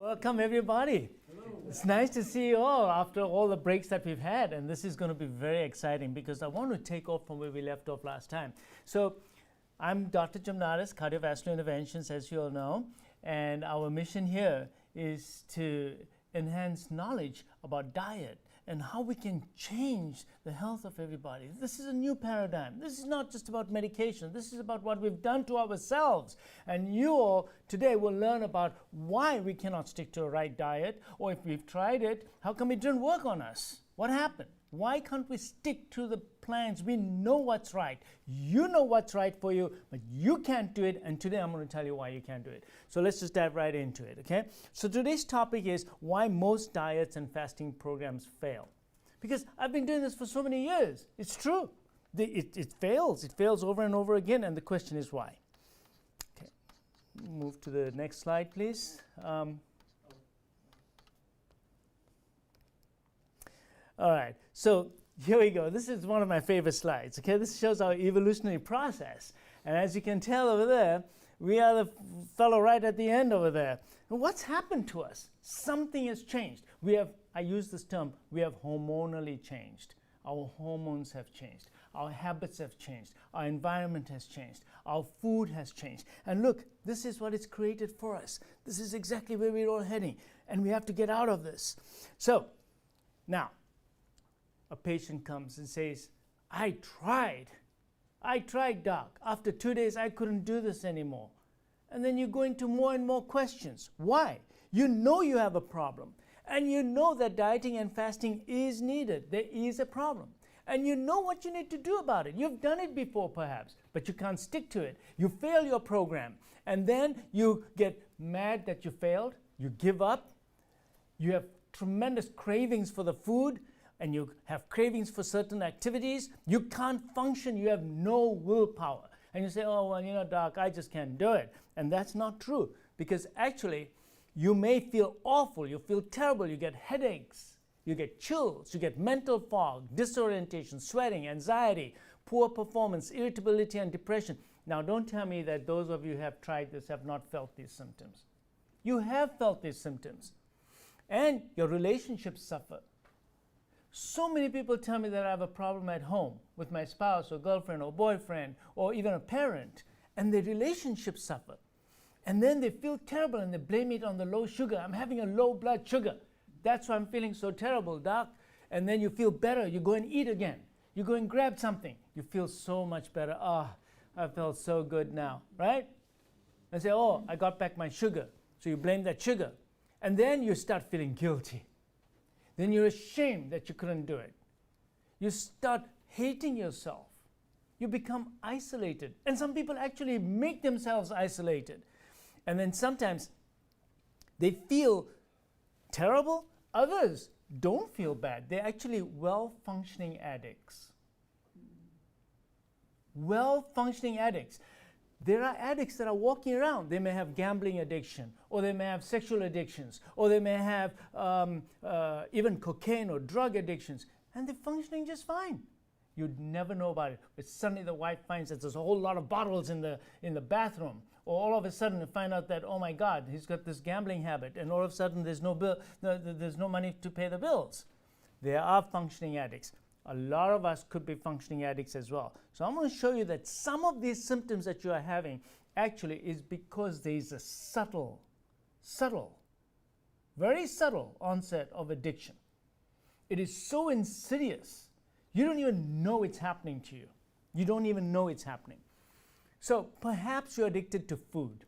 Welcome everybody. Hello. It's nice to see you all after all the breaks that we've had, and this is going to be very exciting because I want to take off from where we left off last time. So I'm Dr. Jamnadas, cardiovascular interventions, as you all know, and our mission here is to enhance knowledge about diet and how we can change the health of everybody. This is a new paradigm. This is not just about medication. This is about what we've done to ourselves. And you all today will learn about why we cannot stick to a right diet, or if we've tried it, how come it didn't work on us? What happened? Why can't we stick to the plans? We know what's right. You know what's right for you, but you can't do it, and today I'm going to tell you why you can't do it. So let's just dive right into it, okay? So today's topic is why most diets and fasting programs fail. Because I've been doing this for so many years. It's true. It fails. It fails over and over again, and the question is why. Okay, move to the next slide, please. All right, so here we go. This is one of my favorite slides, okay? This shows our evolutionary process. And as you can tell over there, we are the fellow right at the end over there. And what's happened to us? Something has changed. We have, I use this term, we have hormonally changed. Our hormones have changed. Our habits have changed. Our environment has changed. Our food has changed. And look, this is what it's created for us. This is exactly where we're all heading. And we have to get out of this. So, now, a patient comes and says, I tried, doc. After 2 days, I couldn't do this anymore. And then you go into more and more questions. Why? You know you have a problem. And you know that dieting and fasting is needed. There is a problem. And you know what you need to do about it. You've done it before, perhaps, but you can't stick to it. You fail your program. And then you get mad that you failed. You give up. You have tremendous cravings for the food, and you have cravings for certain activities. You can't function. You have no willpower. And you say, oh, well, you know, doc, I just can't do it. And that's not true, because actually, you may feel awful. You feel terrible. You get headaches. You get chills. You get mental fog, disorientation, sweating, anxiety, poor performance, irritability, and depression. Now, don't tell me that those of you who have tried this have not felt these symptoms. You have felt these symptoms. And your relationships suffer. So many people tell me that I have a problem at home with my spouse or girlfriend or boyfriend or even a parent, and their relationships suffer. And then they feel terrible and they blame it on the low sugar. I'm having a low blood sugar. That's why I'm feeling so terrible, doc. And then you feel better. You go and eat again. You go and grab something. You feel so much better. Ah, I felt so good now, right? And say, oh, I got back my sugar. So you blame that sugar. And then you start feeling guilty. Then you're ashamed that you couldn't do it. You start hating yourself. You become isolated. And some people actually make themselves isolated. And then sometimes they feel terrible. Others don't feel bad. They're actually well-functioning addicts. Well-functioning addicts. There are addicts that are walking around. They may have gambling addiction, or they may have sexual addictions, or they may have even cocaine or drug addictions, and they're functioning just fine. You'd never know about it. But suddenly the wife finds that there's a whole lot of bottles in the bathroom, or all of a sudden you find out that, oh my God, he's got this gambling habit, and all of a sudden there's no money to pay the bills. There are functioning addicts. A lot of us could be functioning addicts as well. So I'm going to show you that some of these symptoms that you are having actually is because there is a subtle, very subtle onset of addiction. It is so insidious, you don't even know it's happening to you. You don't even know it's happening. So perhaps you're addicted to food.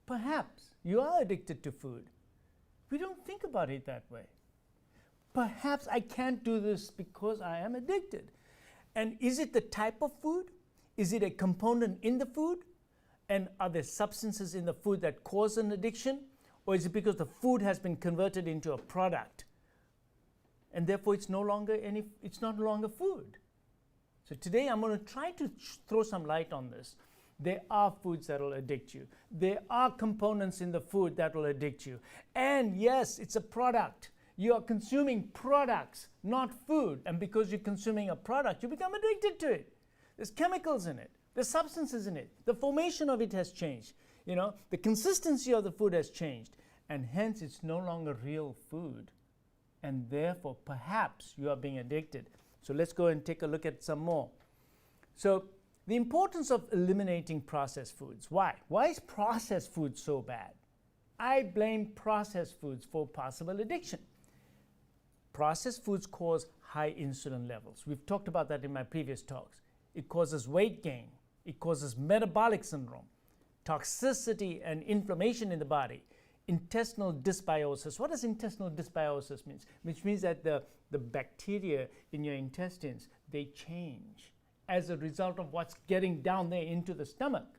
Perhaps you are addicted to food. We don't think about it that way. Perhaps I can't do this because I am addicted. And is it the type of food? Is it a component in the food? And are there substances in the food that cause an addiction? Or is it because the food has been converted into a product? And therefore it's no longer food. So today I'm going to try to throw some light on this. There are foods that will addict you. There are components in the food that will addict you. And yes, it's a product. You are consuming products, not food. And because you're consuming a product, you become addicted to it. There's chemicals in it. There's substances in it. The formation of it has changed. You know, the consistency of the food has changed, and hence it's no longer real food, and therefore perhaps you are being addicted. So let's go and take a look at some more. So the importance of eliminating processed foods. Why? Why is processed food so bad? I blame processed foods for possible addiction. Processed foods cause high insulin levels. We've talked about that in my previous talks. It causes weight gain. It causes metabolic syndrome, toxicity and inflammation in the body, intestinal dysbiosis. What does intestinal dysbiosis mean? Which means that the bacteria in your intestines, they change as a result of what's getting down there into the stomach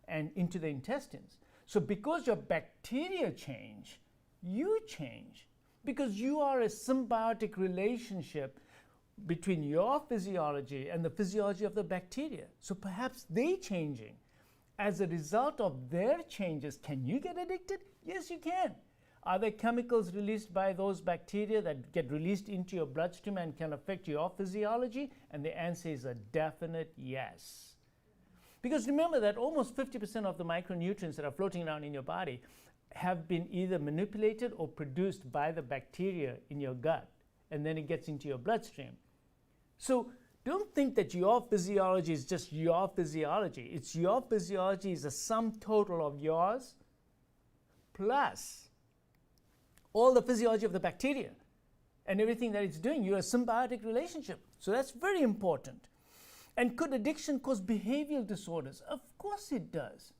and into the intestines. So because your bacteria change, you change, because you are a symbiotic relationship between your physiology and the physiology of the bacteria. So perhaps they changing. As a result of their changes, can you get addicted? Yes, you can. Are there chemicals released by those bacteria that get released into your bloodstream and can affect your physiology? And the answer is a definite yes. Because remember that almost 50% of the micronutrients that are floating around in your body have been either manipulated or produced by the bacteria in your gut, and then it gets into your bloodstream. So don't think that your physiology is just your physiology. It's your physiology is a sum total of yours plus all the physiology of the bacteria and everything that it's doing. You're a symbiotic relationship. So that's very important. And could addiction cause behavioral disorders? Of course it does.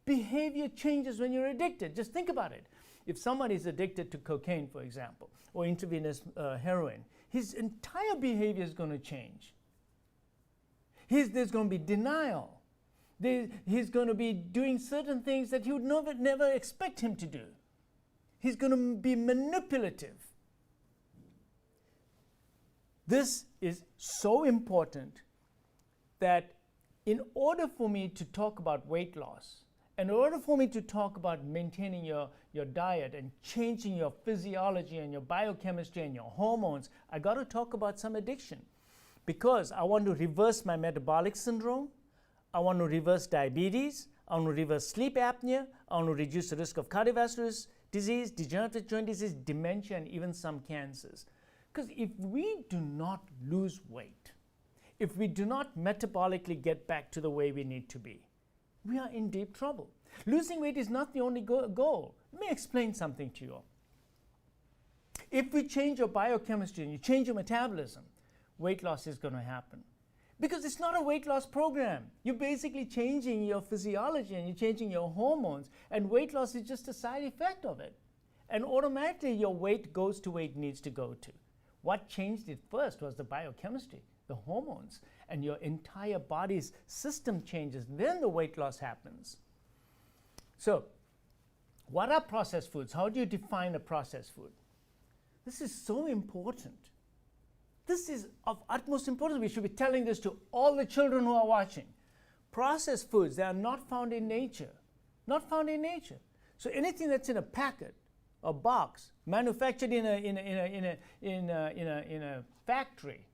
Behavior changes when you're addicted. Just think about it. If someone is addicted to cocaine, for example, or intravenous heroin, his entire behavior is going to change. There's going to be denial. He's going to be doing certain things that you would never expect him to do. He's going to be manipulative. This is so important that in order for me to talk about weight loss, in order for me to talk about maintaining your diet and changing your physiology and your biochemistry and your hormones, I got to talk about some addiction. Because I want to reverse my metabolic syndrome, I want to reverse diabetes, I want to reverse sleep apnea, I want to reduce the risk of cardiovascular disease, degenerative joint disease, dementia, and even some cancers. Because if we do not lose weight, if we do not metabolically get back to the way we need to be, we are in deep trouble. Losing weight is not the only goal. Let me explain something to you. If we change your biochemistry and you change your metabolism, weight loss is going to happen. Because it's not a weight loss program. You're basically changing your physiology and you're changing your hormones, and weight loss is just a side effect of it. And automatically your weight goes to where it needs to go to. What changed it first was the biochemistry, the hormones, and your entire body's system changes. Then the weight loss happens. So, what are processed foods? How do you define a processed food? This is so important. This is of utmost importance. We should be telling this to all the children who are watching. Processed foods, they are not found in nature. Not found in nature. So anything that's in a packet, a box, manufactured in a factory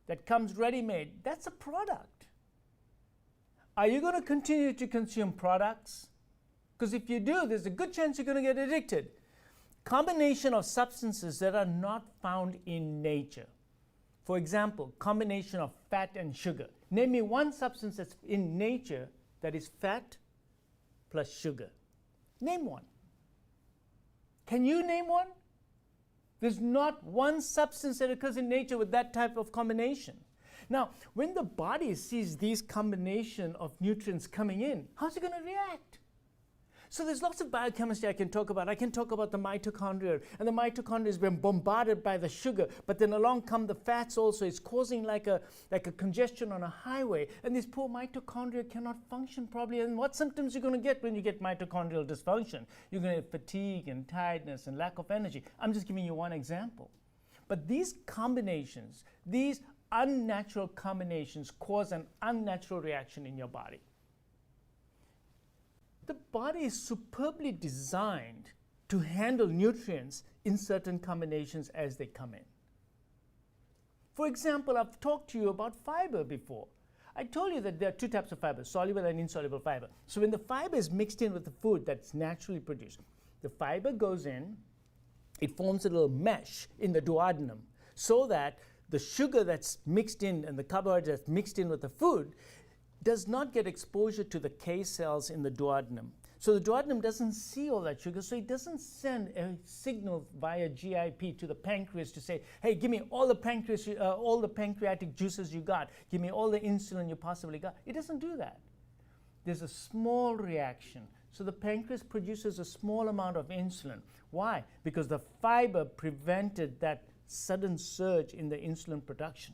that comes ready-made, that's a product. Are you going to continue to consume products? Because if you do, there's a good chance you're going to get addicted. Combination of substances that are not found in nature. For example, combination of fat and sugar. Name me one substance that's in nature that is fat plus sugar. Name one. Can you name one? There's not one substance that occurs in nature with that type of combination. Now, when the body sees these combination of nutrients coming in, how's it going to react? So there's lots of biochemistry I can talk about. I can talk about the mitochondria, and the mitochondria is being bombarded by the sugar, but then along come the fats also. It's causing like a congestion on a highway, and these poor mitochondria cannot function properly. And what symptoms you're going to get when you get mitochondrial dysfunction? You're going to get fatigue and tiredness and lack of energy. I'm just giving you one example. But these combinations, these unnatural combinations cause an unnatural reaction in your body. The body is superbly designed to handle nutrients in certain combinations as they come in. For example, I've talked to you about fiber before. I told you that there are two types of fiber, soluble and insoluble fiber. So when the fiber is mixed in with the food that's naturally produced, the fiber goes in, it forms a little mesh in the duodenum so that the sugar that's mixed in and the carbohydrate that's mixed in with the food does not get exposure to the K cells in the duodenum. So the duodenum doesn't see all that sugar, so it doesn't send a signal via GIP to the pancreas to say, hey, give me all the pancreatic juices you got. Give me all the insulin you possibly got. It doesn't do that. There's a small reaction. So the pancreas produces a small amount of insulin. Why? Because the fiber prevented that sudden surge in the insulin production.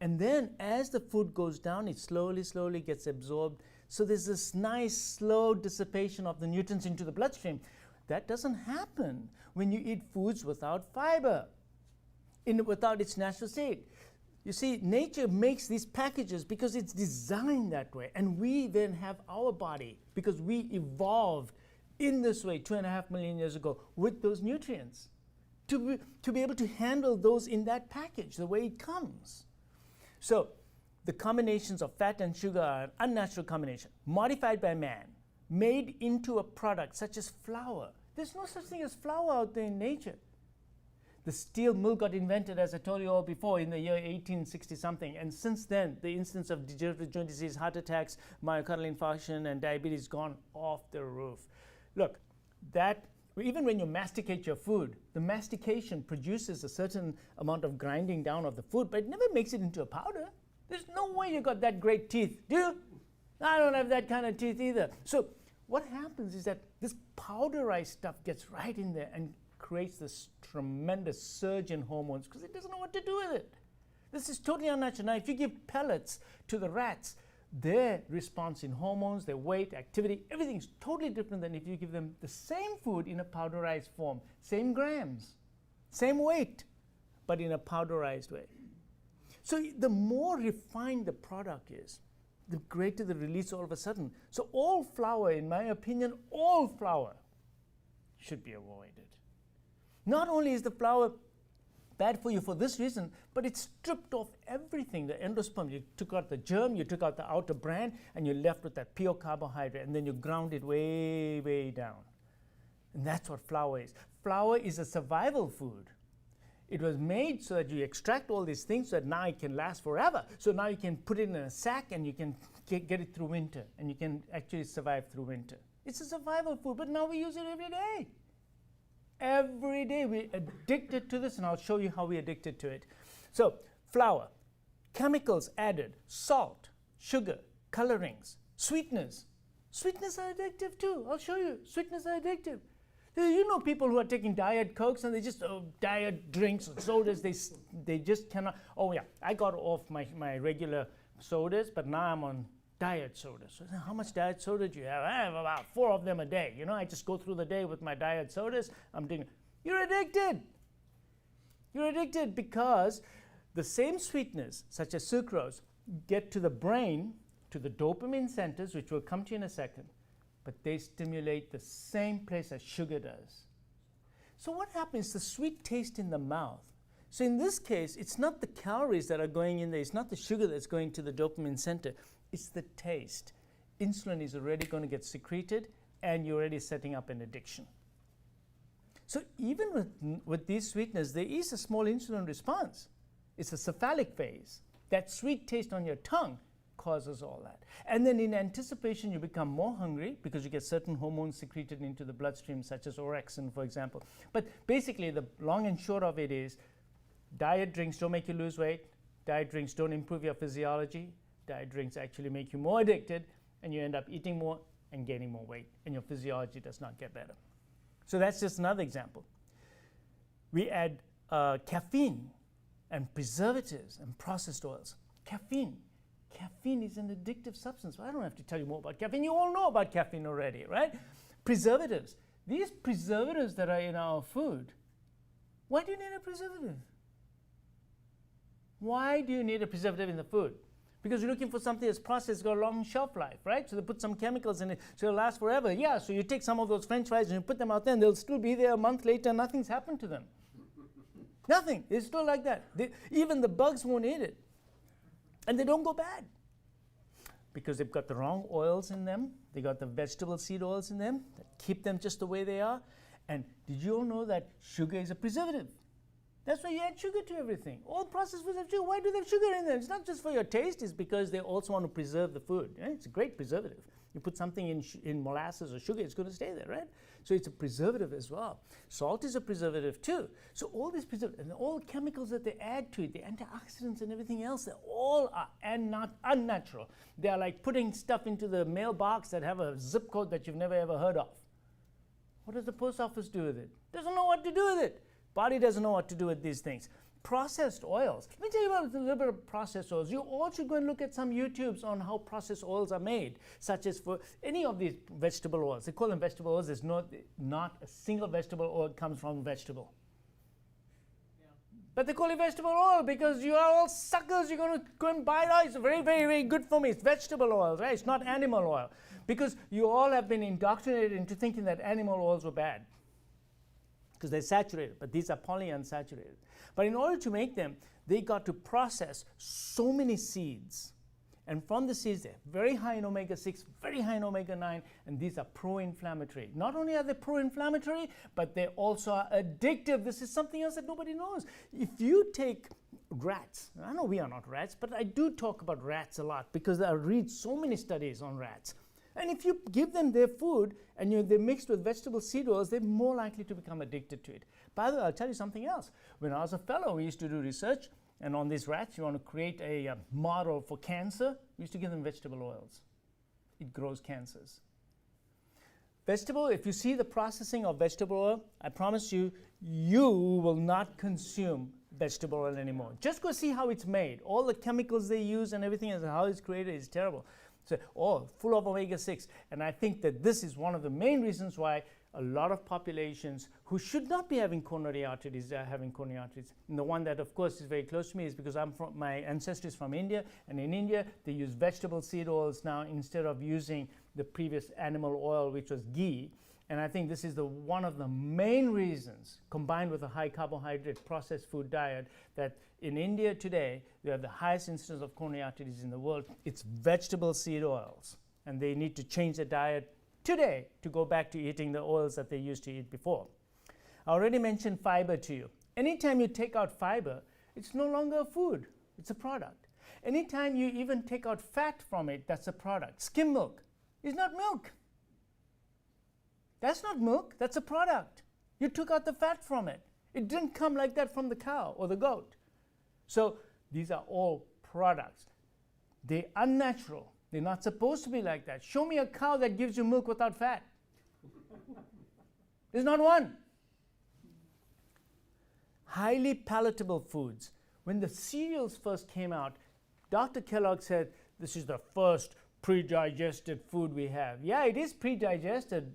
And then as the food goes down, it slowly gets absorbed. So there's this nice slow dissipation of the nutrients into the bloodstream. That doesn't happen when you eat foods without fiber, without its natural state. You see, nature makes these packages because it's designed that way. And we then have our body because we evolved in this way 2.5 million years ago with those nutrients to be able to handle those in that package, the way it comes. So the combinations of fat and sugar are an unnatural combination, modified by man, made into a product such as flour. There's no such thing as flour out there in nature. The steel mill got invented, as I told you all before, in the year 1860-something. And since then, the incidence of degenerative joint disease, heart attacks, myocardial infarction, and diabetes gone off the roof. Look, even when you masticate your food, the mastication produces a certain amount of grinding down of the food, but it never makes it into a powder. There's no way you got that great teeth, do you? I don't have that kind of teeth either. So what happens is that this powderized stuff gets right in there and creates this tremendous surge in hormones because it doesn't know what to do with it. This is totally unnatural. Now, if you give pellets to the rats, their response in hormones, their weight, activity, everything is totally different than if you give them the same food in a powderized form. Same grams, same weight, but in a powderized way. So the more refined the product is, the greater the release all of a sudden. So all flour, in my opinion, all flour should be avoided. Not only is the flour bad for you for this reason, but it stripped off everything, the endosperm. You took out the germ, you took out the outer bran, and you're left with that pure carbohydrate, and then you ground it way, way down. And that's what flour is. Flour is a survival food. It was made so that you extract all these things so that now it can last forever. So now you can put it in a sack and you can get it through winter, and you can actually survive through winter. It's a survival food, but now we use it every day. Every day we're addicted to this, and I'll show you how we're addicted to it. So flour, chemicals added, salt, sugar, colorings, sweeteners. Sweeteners are addictive too. I'll show you. Sweeteners are addictive. You know people who are taking diet Cokes and they just, diet drinks and sodas, they just cannot. Oh yeah, I got off my regular sodas, but now I'm on diet sodas. So how much diet soda do you have? I have about 4 of them a day. You know, I just go through the day with my diet sodas. I'm doing. You're addicted. You're addicted because the same sweeteners, such as sucrose, get to the brain, to the dopamine centers, which will come to you in a second, but they stimulate the same place as sugar does. So what happens? The sweet taste in the mouth. So in this case, it's not the calories that are going in there. It's not the sugar that's going to the dopamine center. It's the taste. Insulin is already going to get secreted, and you're already setting up an addiction. So even with these sweeteners, there is a small insulin response. It's a cephalic phase. That sweet taste on your tongue causes all that. And then in anticipation, you become more hungry because you get certain hormones secreted into the bloodstream, such as orexin, for example. But basically, the long and short of it is, diet drinks don't make you lose weight. Diet drinks don't improve your physiology. Diet drinks actually make you more addicted, and you end up eating more and gaining more weight, and your physiology does not get better. So that's just another example. We add caffeine and preservatives and processed oils. Caffeine is an addictive substance. Well, I don't have to tell you more about caffeine. You all know about caffeine already, right? Preservatives. These preservatives that are in our food, why do you need a preservative? Why do you need a preservative in the food? Because you're looking for something that's processed, got a long shelf life, right? So they put some chemicals in it, so it'll last forever. Yeah, so you take some of those French fries and you put them out there, and they'll still be there a month later, nothing's happened to them. Nothing. It's still like that. Even the bugs won't eat it. And they don't go bad because they've got the wrong oils in them. They got the vegetable seed oils in them that keep them just the way they are. And did you all know that sugar is a preservative? That's why you add sugar to everything. All processed foods have sugar. Why do they have sugar in them? It's not just for your taste. It's because they also want to preserve the food. Right? It's a great preservative. You put something in molasses or sugar, it's going to stay there, right? So it's a preservative as well. Salt is a preservative too. So all these preservatives and all chemicals that they add to it, the antioxidants and everything else, they all are not unnatural. They are like putting stuff into the mailbox that have a zip code that you've never ever heard of. What does the post office do with it? Doesn't know what to do with it. Body doesn't know what to do with these things. Processed oils. Let me tell you about a little bit of processed oils. You all should go and look at some YouTubes on how processed oils are made, such as for any of these vegetable oils. They call them vegetable oils. There's not a single vegetable oil comes from vegetable. Yeah. But they call it vegetable oil because you are all suckers. You're going to go and buy it. Oh, it's very, very, very good for me. It's vegetable oils, right? It's not animal oil. Because you all have been indoctrinated into thinking that animal oils were bad because they're saturated, but these are polyunsaturated. But in order to make them, they got to process so many seeds. And from the seeds, they're very high in omega-6, very high in omega-9, and these are pro-inflammatory. Not only are they pro-inflammatory, but they also are addictive. This is something else that nobody knows. If you take rats, I know we are not rats, but I do talk about rats a lot because I read so many studies on rats. And if you give them their food and they're mixed with vegetable seed oils, they're more likely to become addicted to it. By the way, I'll tell you something else. When I was a fellow, we used to do research, and on these rats, you want to create a model for cancer. We used to give them vegetable oils. It grows cancers. Vegetable, if you see the processing of vegetable oil, I promise you, you will not consume vegetable oil anymore. Just go see how it's made. All the chemicals they use and everything and how it's created is terrible. So, full of omega-6. And I think that this is one of the main reasons why a lot of populations who should not be having coronary artery disease are having coronary artery disease. And the one that, of course, is very close to me is because my ancestry is from India. And in India, they use vegetable seed oils now instead of using the previous animal oil, which was ghee. And I think this is one of the main reasons, combined with a high carbohydrate processed food diet, that in India today, we have the highest incidence of coronary artery disease in the world. It's vegetable seed oils. And they need to change their diet today to go back to eating the oils that they used to eat before. I already mentioned fiber to you. Anytime you take out fiber, it's no longer a food. It's a product. Anytime you even take out fat from it, that's a product. Skim milk is not milk. That's not milk, that's a product. You took out the fat from it. It didn't come like that from the cow or the goat. So these are all products. They're unnatural. They're not supposed to be like that. Show me a cow that gives you milk without fat. There's not one. Highly palatable foods. When the cereals first came out, Dr. Kellogg said, this is the first pre-digested food we have. Yeah, it is pre-digested.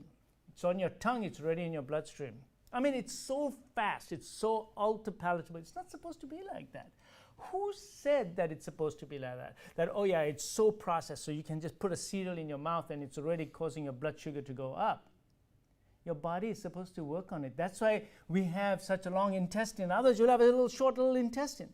It's on your tongue, it's already in your bloodstream. I mean, it's so fast, it's so ultra palatable. It's not supposed to be like that. Who said that it's supposed to be like that? That, oh yeah, it's so processed, so you can just put a cereal in your mouth and it's already causing your blood sugar to go up. Your body is supposed to work on it. That's why we have such a long intestine. Others, you'll have a short little intestine.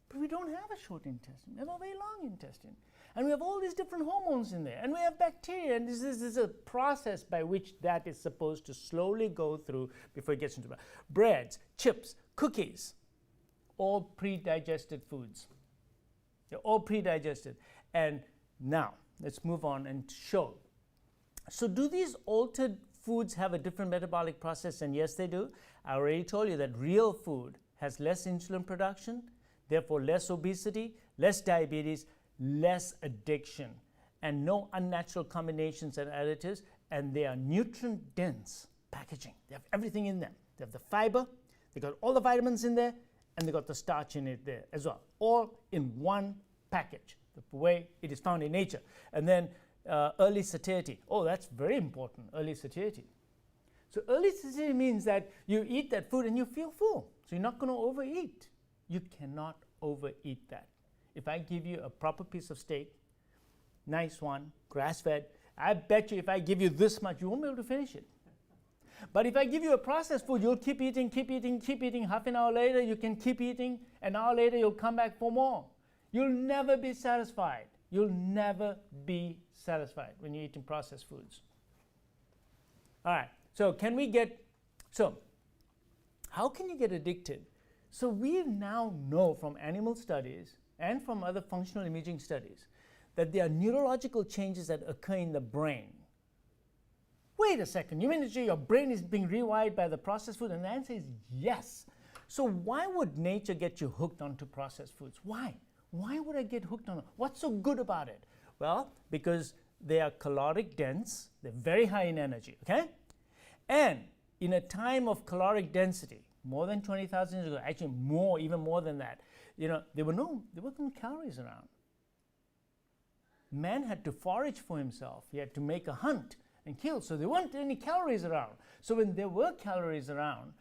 But we don't have a short intestine. We have a very long intestine. And we have all these different hormones in there. And we have bacteria. And this is a process by which that is supposed to slowly go through before it gets into breads, chips, cookies, all pre-digested foods. They're all pre-digested. And now, let's move on and show. So do these altered foods have a different metabolic process? And yes, they do. I already told you that real food has less insulin production, therefore less obesity, less diabetes, less addiction, and no unnatural combinations and additives, and they are nutrient-dense packaging. They have everything in them. They have the fiber, they got all the vitamins in there, and they got the starch in it there as well, all in one package, the way it is found in nature. And then early satiety. Oh, that's very important, early satiety. So early satiety means that you eat that food and you feel full, so you're not going to overeat. You cannot overeat that. If I give you a proper piece of steak, nice one, grass-fed, I bet you if I give you this much, you won't be able to finish it. But if I give you a processed food, you'll keep eating, keep eating, keep eating. Half an hour later, you can keep eating. An hour later, you'll come back for more. You'll never be satisfied. You'll never be satisfied when you're eating processed foods. All right, so how can you get addicted? So we now know from animal studies and from other functional imaging studies that there are neurological changes that occur in the brain. Wait a second, you mean to say your brain is being rewired by the processed food? And the answer is yes. So why would nature get you hooked onto processed foods? Why? Why would I get hooked on it? What's so good about it? Well, because they are caloric dense, they're very high in energy, okay? And in a time of caloric density, more than 20,000 years ago, actually more, even more than that, there weren't calories around. Man had to forage for himself. He had to make a hunt and kill, so there weren't any calories around. So when there were calories around,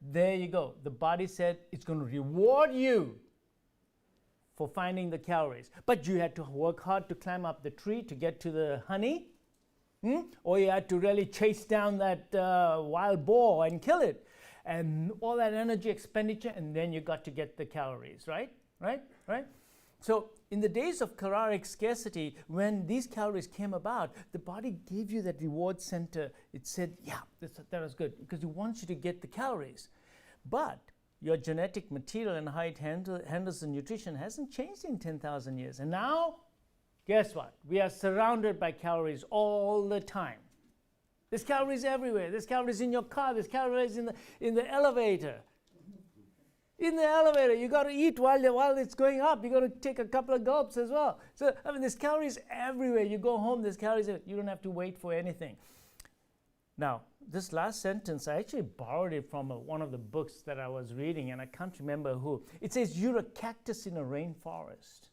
there you go. The body said it's going to reward you for finding the calories. But you had to work hard to climb up the tree to get to the honey, or you had to really chase down that wild boar and kill it. And all that energy expenditure, and then you got to get the calories, right? So in the days of caloric scarcity, when these calories came about, the body gave you that reward center. It said, yeah, that was good, because it wants you to get the calories. But your genetic material and how it handles the nutrition hasn't changed in 10,000 years. And now, guess what? We are surrounded by calories all the time. There's calories everywhere. There's calories in your car. There's calories in the elevator. In the elevator, you got to eat while it's going up. You got to take a couple of gulps as well. So there's calories everywhere. You go home, there's calories. You don't have to wait for anything. Now, this last sentence, I actually borrowed it from one of the books that I was reading, and I can't remember who. It says, "You're a cactus in a rainforest."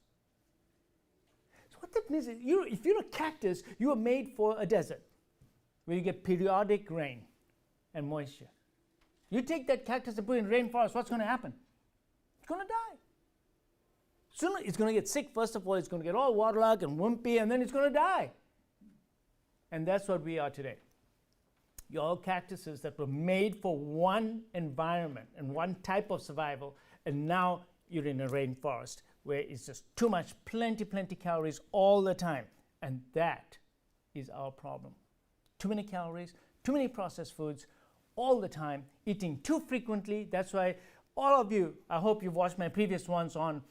So what that means is, if you're a cactus, you are made for a desert, where you get periodic rain and moisture. You take that cactus and put it in rainforest, what's going to happen? It's going to die. Sooner it's going to get sick. First of all, it's going to get all waterlogged and wimpy, and then it's going to die. And that's what we are today. You're all cactuses that were made for one environment and one type of survival, and now you're in a rainforest where it's just too much, plenty calories all the time. And that is our problem. Too many calories, too many processed foods, all the time, eating too frequently. That's why all of you, I hope you've watched my previous ones on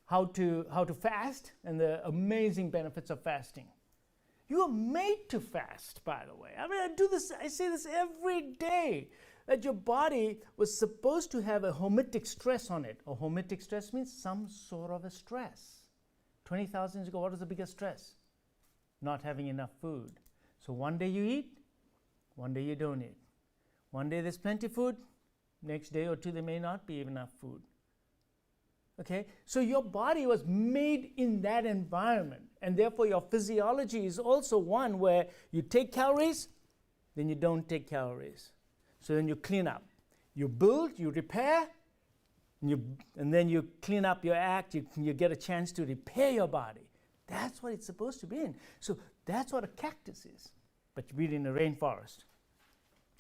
how to fast and the amazing benefits of fasting. You are made to fast, by the way. I mean, I say this every day, that your body was supposed to have a hormetic stress on it. A hormetic stress means some sort of a stress. 20,000 years ago, what was the biggest stress? Not having enough food. So one day you eat, one day you don't eat. One day there's plenty of food, next day or two there may not be enough food. Okay, so your body was made in that environment, and therefore your physiology is also one where you take calories, then you don't take calories. So then you clean up. You build, you repair, and then you clean up your act, you get a chance to repair your body. That's what it's supposed to be in. So that's what a cactus is, but we're in a rainforest.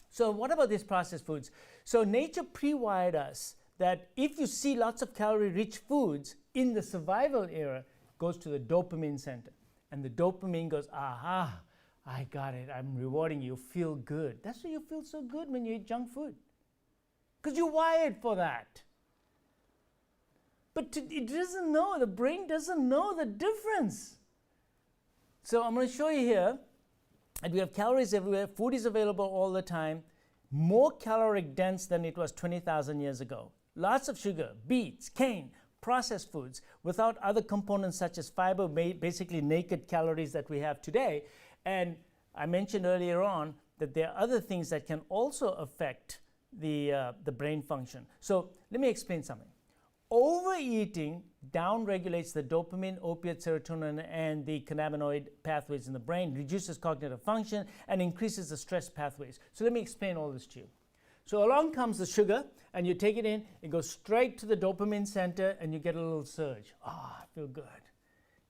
So what about these processed foods? So nature pre-wired us that if you see lots of calorie-rich foods in the survival era, it goes to the dopamine center. And the dopamine goes, aha, I got it, I'm rewarding you, feel good. That's why you feel so good when you eat junk food, because you're wired for that. But it doesn't know, the brain doesn't know the difference. So I'm going to show you here, and we have calories everywhere, food is available all the time, more caloric dense than it was 20,000 years ago. Lots of sugar, beets, cane, processed foods, without other components such as fiber, basically naked calories that we have today. And I mentioned earlier on that there are other things that can also affect the brain function. So let me explain something. Overeating downregulates the dopamine, opiate, serotonin, and the cannabinoid pathways in the brain, reduces cognitive function, and increases the stress pathways. So let me explain all this to you. So along comes the sugar, and you take it in, it goes straight to the dopamine center, and you get a little surge. Ah, I feel good.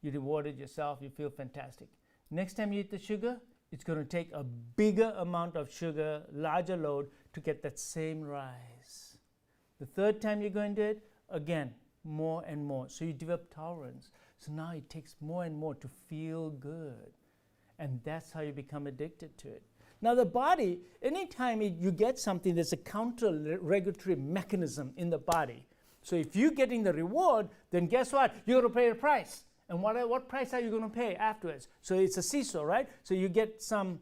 You rewarded yourself, you feel fantastic. Next time you eat the sugar, it's going to take a bigger amount of sugar, larger load, to get that same rise. The third time you're going to do it, again, more and more. So you develop tolerance. So now it takes more and more to feel good. And that's how you become addicted to it. Now the body, anytime you get something, there's a counter-regulatory mechanism in the body. So if you're getting the reward, then guess what? You're going to pay a price. And what price are you going to pay afterwards? So it's a seesaw, right? So you get some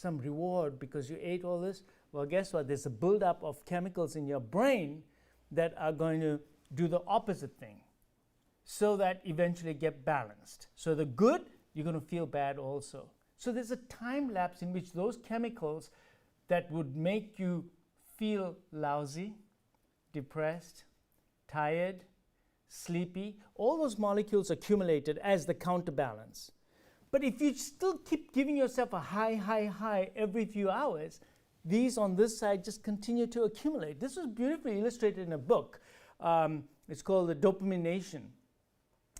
reward because you ate all this. Well, guess what? There's a buildup of chemicals in your brain that are going to do the opposite thing so that eventually get balanced. So the good, you're going to feel bad also. So there's a time lapse in which those chemicals that would make you feel lousy, depressed, tired, sleepy, all those molecules accumulated as the counterbalance. But if you still keep giving yourself a high every few hours, these on this side just continue to accumulate. This was beautifully illustrated in a book. It's called The Dopamination.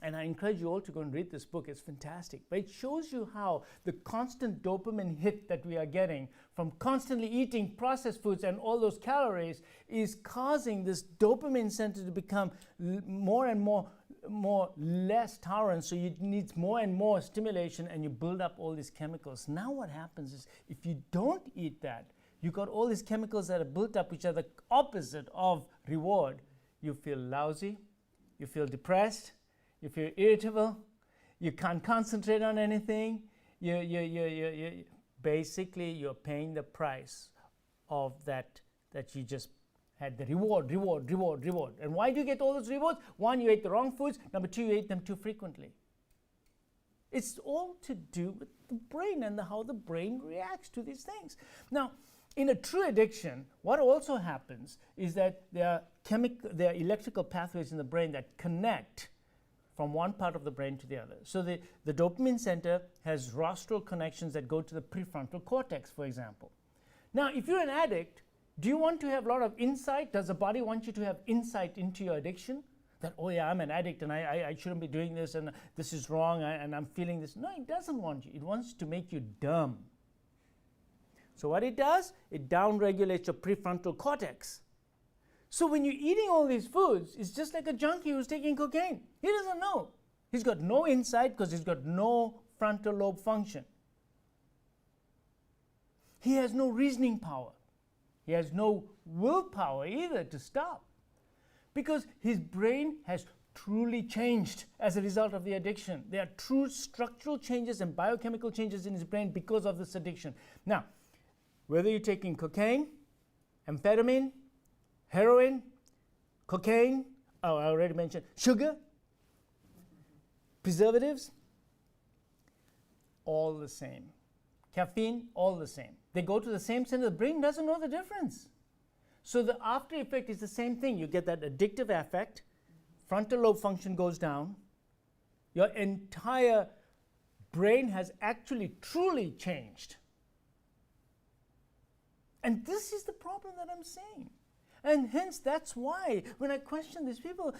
And I encourage you all to go and read this book. It's fantastic. But it shows you how the constant dopamine hit that we are getting from constantly eating processed foods and all those calories is causing this dopamine center to become more and more less tolerant. So you need more and more stimulation, and you build up all these chemicals. Now what happens is if you don't eat that, you got all these chemicals that are built up, which are the opposite of reward. You feel lousy, you feel depressed, you feel irritable, you can't concentrate on anything, basically you're paying the price of that you just had the reward. And why do you get all those rewards? One, you ate the wrong foods. Number two, you ate them too frequently. It's all to do with the brain and how the brain reacts to these things. Now, in a true addiction, what also happens is that there are electrical pathways in the brain that connect from one part of the brain to the other. So the dopamine center has rostral connections that go to the prefrontal cortex, for example. Now, if you're an addict, do you want to have a lot of insight? Does the body want you to have insight into your addiction? That, oh yeah, I'm an addict and I shouldn't be doing this and this is wrong and I'm feeling this. No, it doesn't want you. It wants to make you dumb. So what it does, it downregulates your prefrontal cortex. So when you're eating all these foods, it's just like a junkie who's taking cocaine. He doesn't know. He's got no insight because he's got no frontal lobe function. He has no reasoning power. He has no willpower either to stop because his brain has truly changed as a result of the addiction. There are true structural changes and biochemical changes in his brain because of this addiction. Now, whether you're taking cocaine, amphetamine, heroin, cocaine, I already mentioned, sugar, preservatives, all the same. Caffeine, all the same. They go to the same center. The brain doesn't know the difference. So the after effect is the same thing. You get that addictive effect. Frontal lobe function goes down. Your entire brain has actually truly changed. And this is the problem that I'm saying. And hence, that's why when I question these people,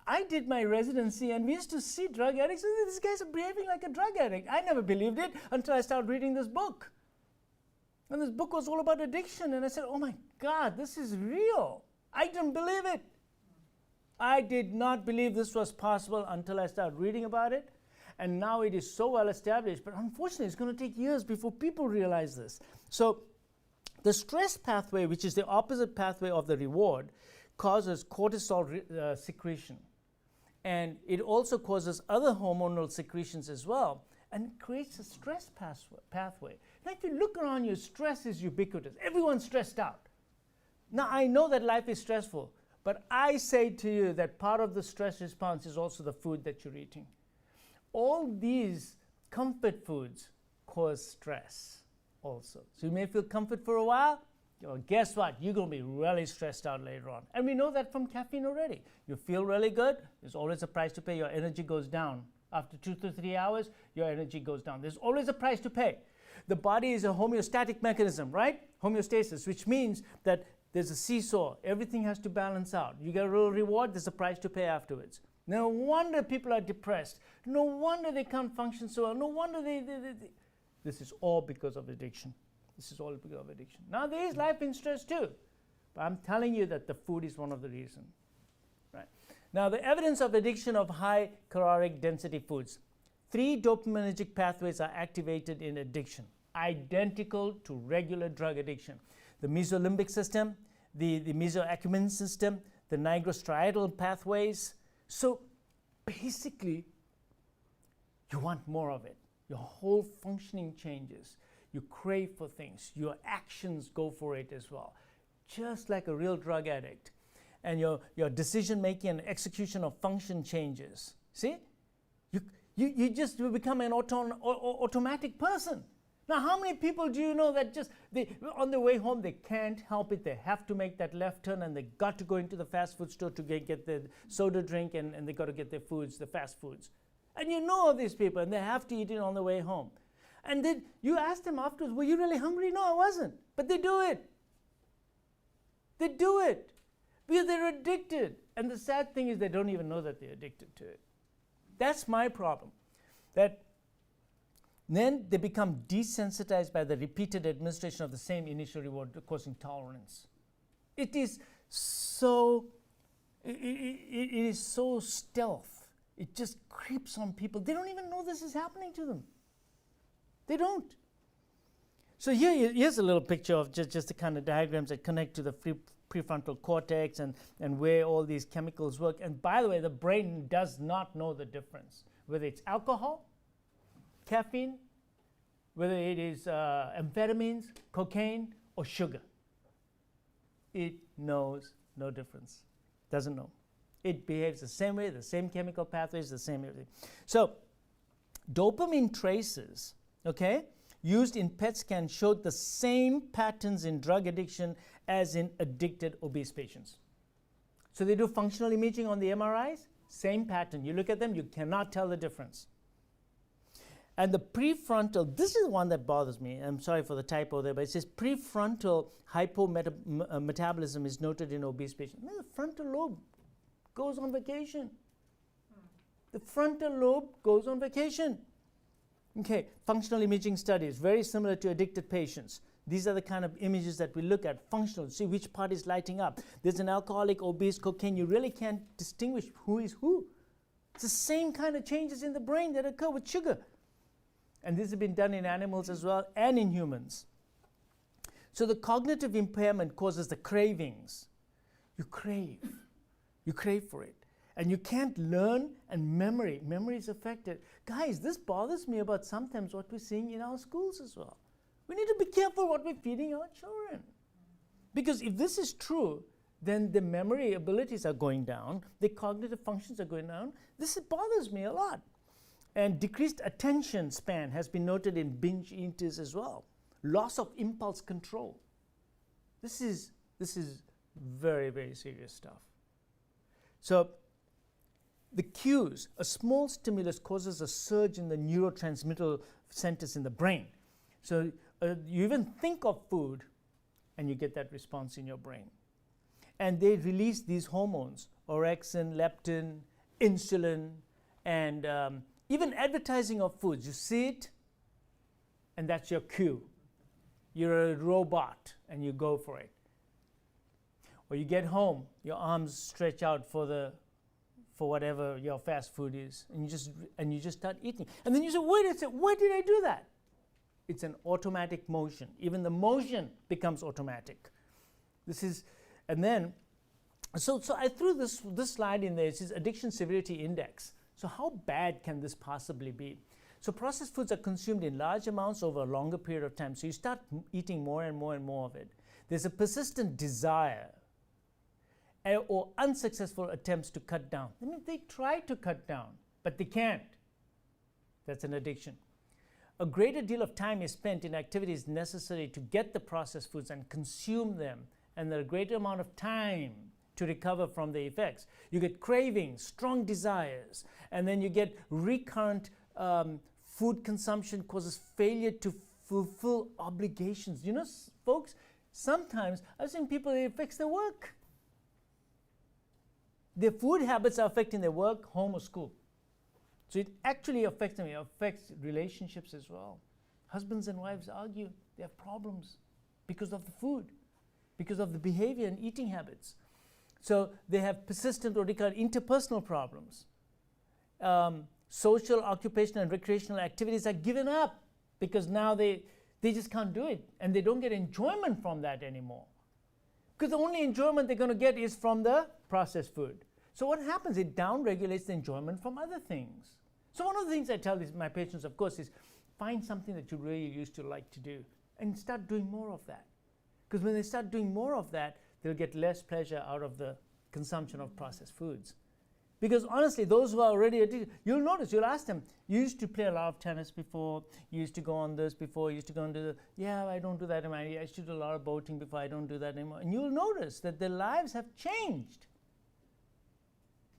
I did my residency and we used to see drug addicts. These guys are behaving like a drug addict. I never believed it until I started reading this book. And this book was all about addiction. And I said, oh my God, this is real. I didn't believe it. I did not believe this was possible until I started reading about it. And now it is so well established. But unfortunately, it's going to take years before people realize this. So the stress pathway, which is the opposite pathway of the reward, causes cortisol secretion. And it also causes other hormonal secretions as well. And it creates a stress pathway. Now, if you look around you, stress is ubiquitous. Everyone's stressed out. Now, I know that life is stressful. But I say to you that part of the stress response is also the food that you're eating. All these comfort foods cause stress also. So you may feel comfort for a while. Well, guess what? You're going to be really stressed out later on. And we know that from caffeine already. You feel really good. There's always a price to pay. Your energy goes down. After 2 to 3 hours, your energy goes down. There's always a price to pay. The body is a homeostatic mechanism, right? Homeostasis, which means that there's a seesaw. Everything has to balance out. You get a little reward, there's a price to pay afterwards. No wonder people are depressed. No wonder they can't function so well. No wonder they. This is all because of addiction. This is all because of addiction. Now, there is life in stress too. But I'm telling you that the food is one of the reasons. Right. Now, the evidence of addiction of high caloric density foods. 3 dopaminergic pathways are activated in addiction, identical to regular drug addiction. The mesolimbic system, the mesoacumen system, the nigrostriatal pathways. So basically, you want more of it. Your whole functioning changes. You crave for things. Your actions go for it as well, just like a real drug addict. And your decision-making and execution of function changes. See? You just become an automatic person. Now, how many people do you know that just on the way home, they can't help it. They have to make that left turn, and they got to go into the fast food store to get the soda drink, and they got to get their foods, the fast foods. And you know these people, and they have to eat it on the way home. And then you ask them afterwards, were you really hungry? No, I wasn't. But they do it. They do it because they're addicted. And the sad thing is they don't even know that they're addicted to it. That's my problem. That then they become desensitized by the repeated administration of the same initial reward, causing tolerance. It is so stealth. It just creeps on people. They don't even know this is happening to them. They don't. So here's a little picture of just the kind of diagrams that connect to the prefrontal cortex and where all these chemicals work. And by the way, the brain does not know the difference, whether it's alcohol, caffeine, whether it is amphetamines, cocaine, or sugar. It knows no difference. Doesn't know. It behaves the same way, the same chemical pathways, the same everything. So dopamine traces, okay, used in PET scan showed the same patterns in drug addiction as in addicted obese patients. So they do functional imaging on the MRIs, same pattern. You look at them, you cannot tell the difference. And the prefrontal, this is the one that bothers me. I'm sorry for the typo there, but it says prefrontal hypometabolism is noted in obese patients. The frontal lobe goes on vacation. The frontal lobe goes on vacation. Okay, functional imaging studies, very similar to addicted patients. These are the kind of images that we look at, functional, see which part is lighting up. There's an alcoholic, obese, cocaine. You really can't distinguish who is who. It's the same kind of changes in the brain that occur with sugar. And this has been done in animals as well and in humans. So the cognitive impairment causes the cravings. You crave for it. And you can't learn, and memory is affected. Guys, this bothers me about sometimes what we're seeing in our schools as well. We need to be careful what we're feeding our children. Because if this is true, then the memory abilities are going down, the cognitive functions are going down. This bothers me a lot. And decreased attention span has been noted in binge eaters as well. Loss of impulse control. This is very, very serious stuff. So the cues, a small stimulus causes a surge in the neurotransmitter centers in the brain. So you even think of food and you get that response in your brain. And they release these hormones, orexin, leptin, insulin, and even advertising of foods. You see it, and that's your cue. You're a robot, and you go for it. Or you get home, your arms stretch out for whatever your fast food is, and you just start eating. And then you say, wait a second, why did I do that? It's an automatic motion. Even the motion becomes automatic. And then, so I threw this slide in there. It says addiction severity index. So how bad can this possibly be? So processed foods are consumed in large amounts over a longer period of time. So you start eating more and more and more of it. There's a persistent desire or unsuccessful attempts to cut down. I mean, they try to cut down, but they can't. That's an addiction. A greater deal of time is spent in activities necessary to get the processed foods and consume them, and a greater amount of time to recover from the effects. You get cravings, strong desires, and then you get recurrent food consumption causes failure to fulfill obligations. You know, folks, sometimes I've seen people, it affects their work. Their food habits are affecting their work, home, or school. So it actually affects them. It affects relationships as well. Husbands and wives argue. They have problems because of the food, because of the behavior and eating habits. So they have persistent what we call interpersonal problems. Social, occupational, and recreational activities are given up because now they just can't do it, and they don't get enjoyment from that anymore. Because the only enjoyment they're going to get is from the processed food. So what happens? It downregulates the enjoyment from other things. So one of the things I tell my patients, of course, is find something that you really used to like to do and start doing more of that. Because when they start doing more of that, they'll get less pleasure out of the consumption of processed foods. Because honestly, those who are already addicted, you'll notice, you'll ask them, you used to play a lot of tennis before, you used to go on this before, you used to go on to yeah, I don't do that anymore. I used to do a lot of boating before, I don't do that anymore. And you'll notice that their lives have changed.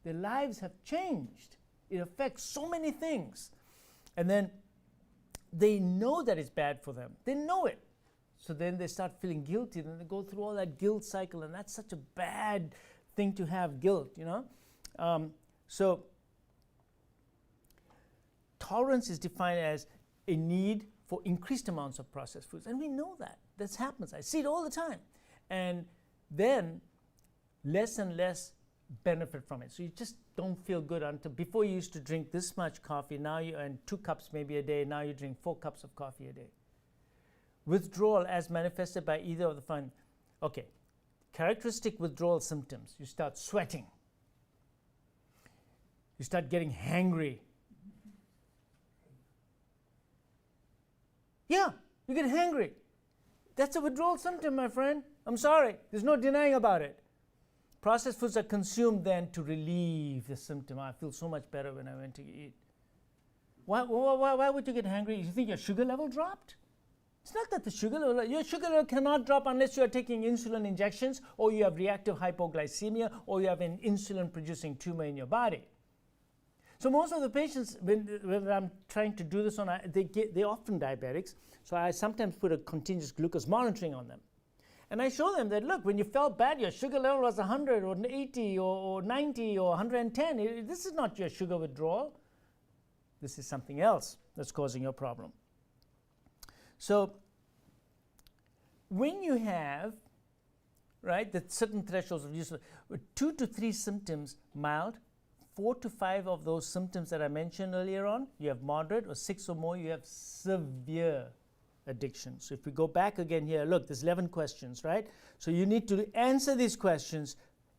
Their lives have changed. It affects so many things. And then they know that it's bad for them. They know it. So then they start feeling guilty, and they go through all that guilt cycle, and that's such a bad thing to have, guilt, you know. So tolerance is defined as a need for increased amounts of processed foods, and we know that. This happens. I see it all the time. And then less and less benefit from it. So you just don't feel good until before you used to drink this much coffee, now and 2 cups maybe a day, now you drink 4 cups of coffee a day. Withdrawal as manifested by either of the following. Okay, characteristic withdrawal symptoms. You start sweating. You start getting hangry. Yeah, you get hangry. That's a withdrawal symptom, my friend. I'm sorry. There's no denying about it. Processed foods are consumed then to relieve the symptom. I feel so much better when I went to eat. Why would you get hangry? You think your sugar level dropped? It's not that your sugar level cannot drop unless you are taking insulin injections, or you have reactive hypoglycemia, or you have an insulin-producing tumor in your body. So most of the patients, when I'm trying to do this on, they're often diabetics, so I sometimes put a continuous glucose monitoring on them. And I show them that, look, when you felt bad, your sugar level was 100 or 80 or 90 or 110. This is not your sugar withdrawal. This is something else that's causing your problem. So when you have, right, the certain thresholds of use, 2 to 3 symptoms mild, 4 to 5 of those symptoms that I mentioned earlier on, you have moderate, or 6 or more, you have severe addiction. So if we go back again here, look, there's 11 questions, right? So you need to answer these questions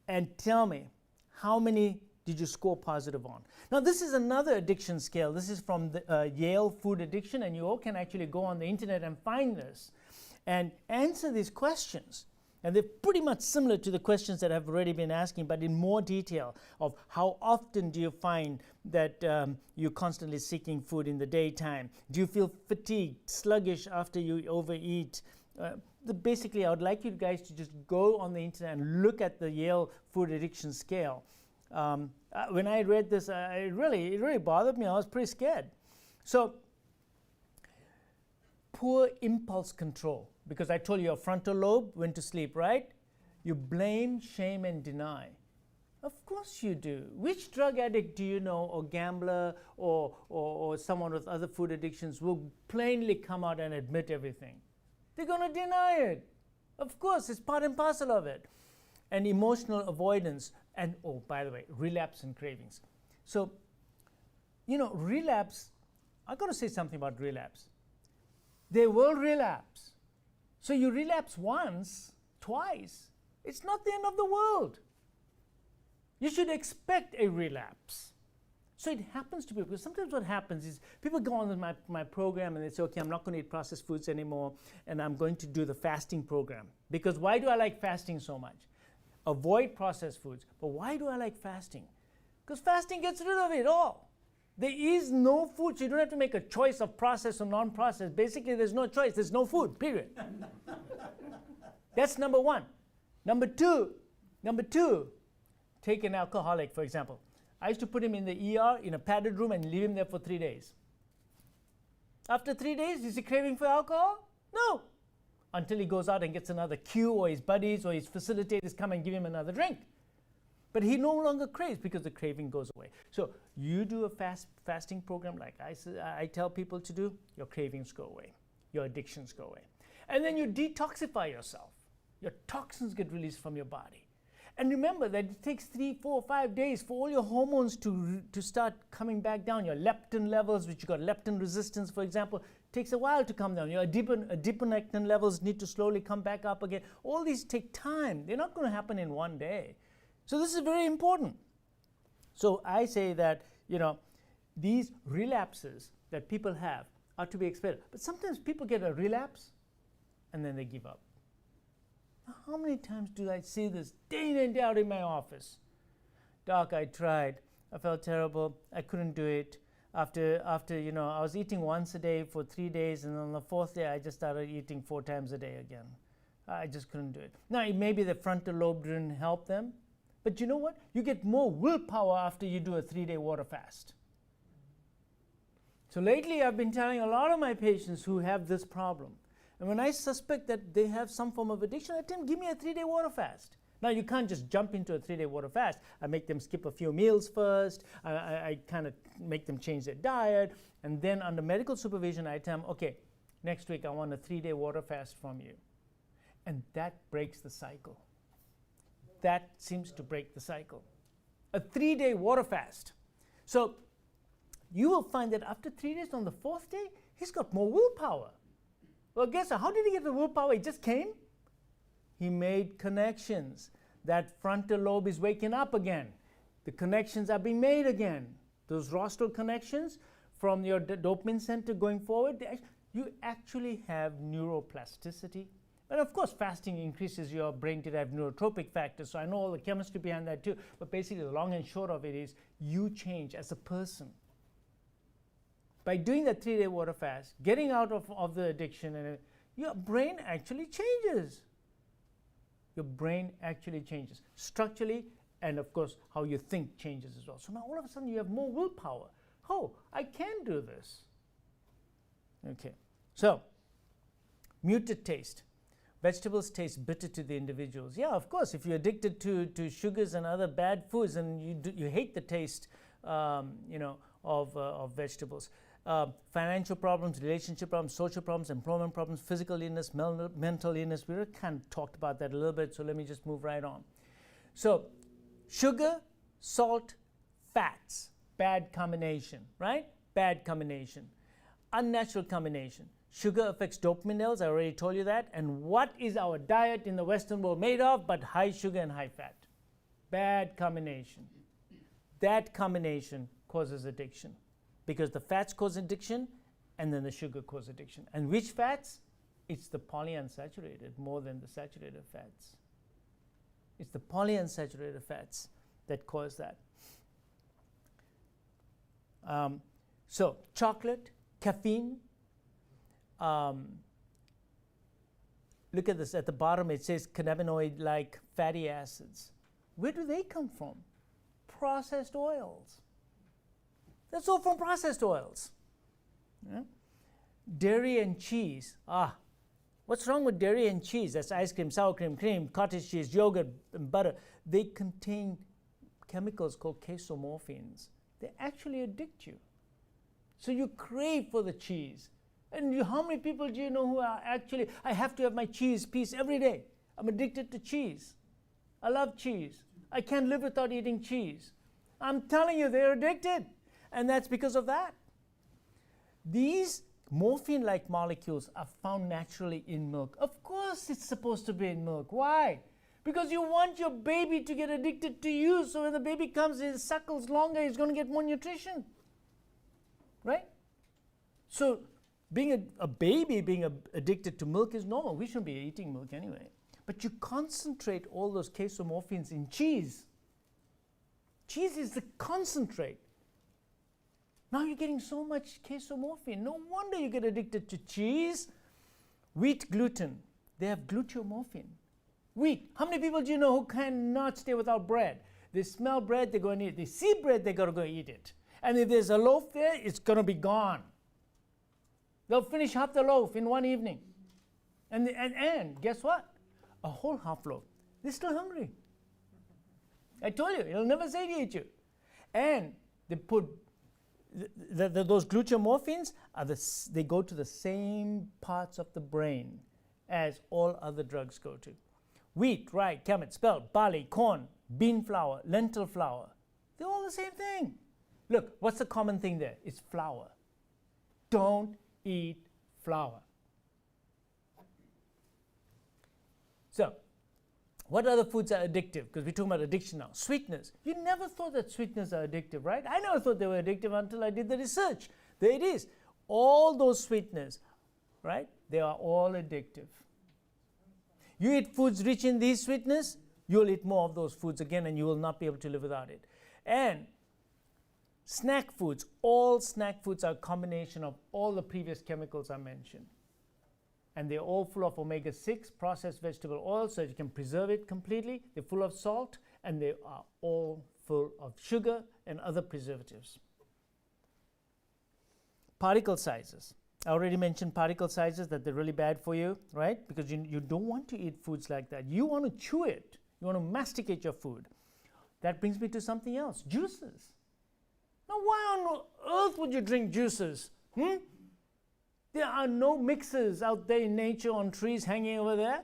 and tell me how many did you score positive on. Now this is another addiction scale. This is from the Yale Food Addiction, and you all can actually go on the internet and find this and answer these questions. And they're pretty much similar to the questions that I've already been asking, but in more detail of how often do you find that you're constantly seeking food in the daytime? Do you feel fatigued, sluggish after you overeat? Basically, I would like you guys to just go on the internet and look at the Yale Food Addiction Scale. When I read this, it really bothered me. I was pretty scared. So, poor impulse control. Because I told you your frontal lobe went to sleep, right? You blame, shame, and deny. Of course you do. Which drug addict do you know, or gambler, or someone with other food addictions will plainly come out and admit everything? They're going to deny it. Of course, it's part and parcel of it. And emotional avoidance, and oh, by the way, relapse and cravings. So, you know, relapse, I've got to say something about relapse. They will relapse. So you relapse once, twice, it's not the end of the world. You should expect a relapse. So it happens to people, because sometimes what happens is people go on my program and they say, okay, I'm not going to eat processed foods anymore, and I'm going to do the fasting program. Because why do I like fasting so much? Avoid processed foods. But why do I like fasting? Because fasting gets rid of it all. There is no food, so you don't have to make a choice of processed or non-processed. Basically, there's no choice. There's no food, period. That's number one. Number two, take an alcoholic, for example. I used to put him in the ER in a padded room and leave him there for 3 days. After 3 days, is he craving for alcohol? No. Until he goes out and gets another cue, or his buddies or his facilitators come and give him another drink. But he no longer craves because the craving goes away. So you do a fasting program like I tell people to do, your cravings go away. Your addictions go away. And then you detoxify yourself. your toxins get released from your body. And remember that it takes 3, 4, 5 days for all your hormones to start coming back down. Your leptin levels, which you got leptin resistance, for example, takes a while to come down. Your adiponectin levels need to slowly come back up again. All these take time. They're not going to happen in one day. So this is very important. So I say that, these relapses that people have are to be expected. But sometimes people get a relapse and then they give up. Now, how many times do I see this day in and day out in my office? Doc, I tried. I felt terrible. I couldn't do it. After I was eating once a day for 3 days, and on the 4th day, I just started eating 4 times a day again. I just couldn't do it. Now, maybe the frontal lobe didn't help them, but you know what? You get more willpower after you do a 3-day water fast. So lately, I've been telling a lot of my patients who have this problem, and when I suspect that they have some form of addiction, I tell them, give me a 3-day water fast. Now, you can't just jump into a 3-day water fast. I make them skip a few meals first. I kind of make them change their diet. And then under medical supervision, I tell them, okay, next week I want a 3-day water fast from you. And that breaks the cycle. That seems to break the cycle. A 3-day water fast. So you will find that after 3 days, on the 4th day, he's got more willpower. Well, guess what? How did he get the willpower? It just came. He made connections. That frontal lobe is waking up again. The connections are being made again. Those rostral connections from your dopamine center going forward, you actually have neuroplasticity. And of course, fasting increases your brain-derived neurotropic factors, so I know all the chemistry behind that too. But basically, the long and short of it is you change as a person. By doing that 3-day water fast, getting out of the addiction, and your brain actually changes. Your brain actually changes structurally, and of course how you think changes as well. So now all of a sudden you have more willpower. Oh, I can do this. Okay, so muted taste. Vegetables taste bitter to the individuals. Yeah, of course, if you're addicted to sugars and other bad foods, and you hate the taste of vegetables. Financial problems, relationship problems, social problems, employment problems, physical illness, mental illness. We kind of talked about that a little bit, so let me just move right on. So sugar, salt, fats, bad combination, right? Bad combination. Unnatural combination. Sugar affects dopamine levels, I already told you that. And what is our diet in the Western world made of but high sugar and high fat? Bad combination. That combination causes addiction. Because the fats cause addiction, and then the sugar cause addiction. And which fats? It's the polyunsaturated more than the saturated fats. It's the polyunsaturated fats that cause that. So chocolate, caffeine. Look at this. At the bottom it says cannabinoid-like fatty acids. Where do they come from? Processed oils. That's all from processed oils. Yeah? Dairy and cheese. What's wrong with dairy and cheese? That's ice cream, sour cream, cream, cottage cheese, yogurt, and butter. They contain chemicals called casomorphins. They actually addict you. So you crave for the cheese. And how many people do you know who are actually, I have to have my cheese piece every day. I'm addicted to cheese. I love cheese. I can't live without eating cheese. I'm telling you, they're addicted. And that's because of that. These morphine-like molecules are found naturally in milk. Of course it's supposed to be in milk. Why? Because you want your baby to get addicted to you, so when the baby comes, it suckles longer, he's going to get more nutrition. Right? So being a baby being addicted to milk is normal. We shouldn't be eating milk anyway. But you concentrate all those casomorphins in cheese. Cheese is the concentrate. Now you're getting so much casomorphin. No wonder you get addicted to cheese. Wheat gluten, they have gluteomorphin. Wheat, how many people do you know who cannot stay without bread? They smell bread, they go and eat it. They see bread, they got to go eat it. And if there's a loaf there, it's going to be gone. They'll finish half the loaf in one evening. And guess what? A whole half loaf. They're still hungry. I told you, it'll never satiate you. And they put those gluteomorphins, they go to the same parts of the brain as all other drugs go to. Wheat, rye, kamut, spelt, barley, corn, bean flour, lentil flour. They're all the same thing. Look, what's the common thing there? It's flour. Don't eat flour. So, what other foods are addictive? Because we're talking about addiction now. Sweeteners. You never thought that sweeteners are addictive, right? I never thought they were addictive until I did the research. There it is. All those sweeteners, right? They are all addictive. You eat foods rich in these sweeteners, you'll eat more of those foods again, and you will not be able to live without it. And snack foods, all snack foods are a combination of all the previous chemicals I mentioned. And they're all full of omega-6, processed vegetable oil, so you can preserve it completely. They're full of salt, and they are all full of sugar and other preservatives. Particle sizes. I already mentioned particle sizes, that they're really bad for you, right? Because you don't want to eat foods like that. You want to chew it. You want to masticate your food. That brings me to something else, juices. Now, why on earth would you drink juices? There are no mixers out there in nature on trees hanging over there.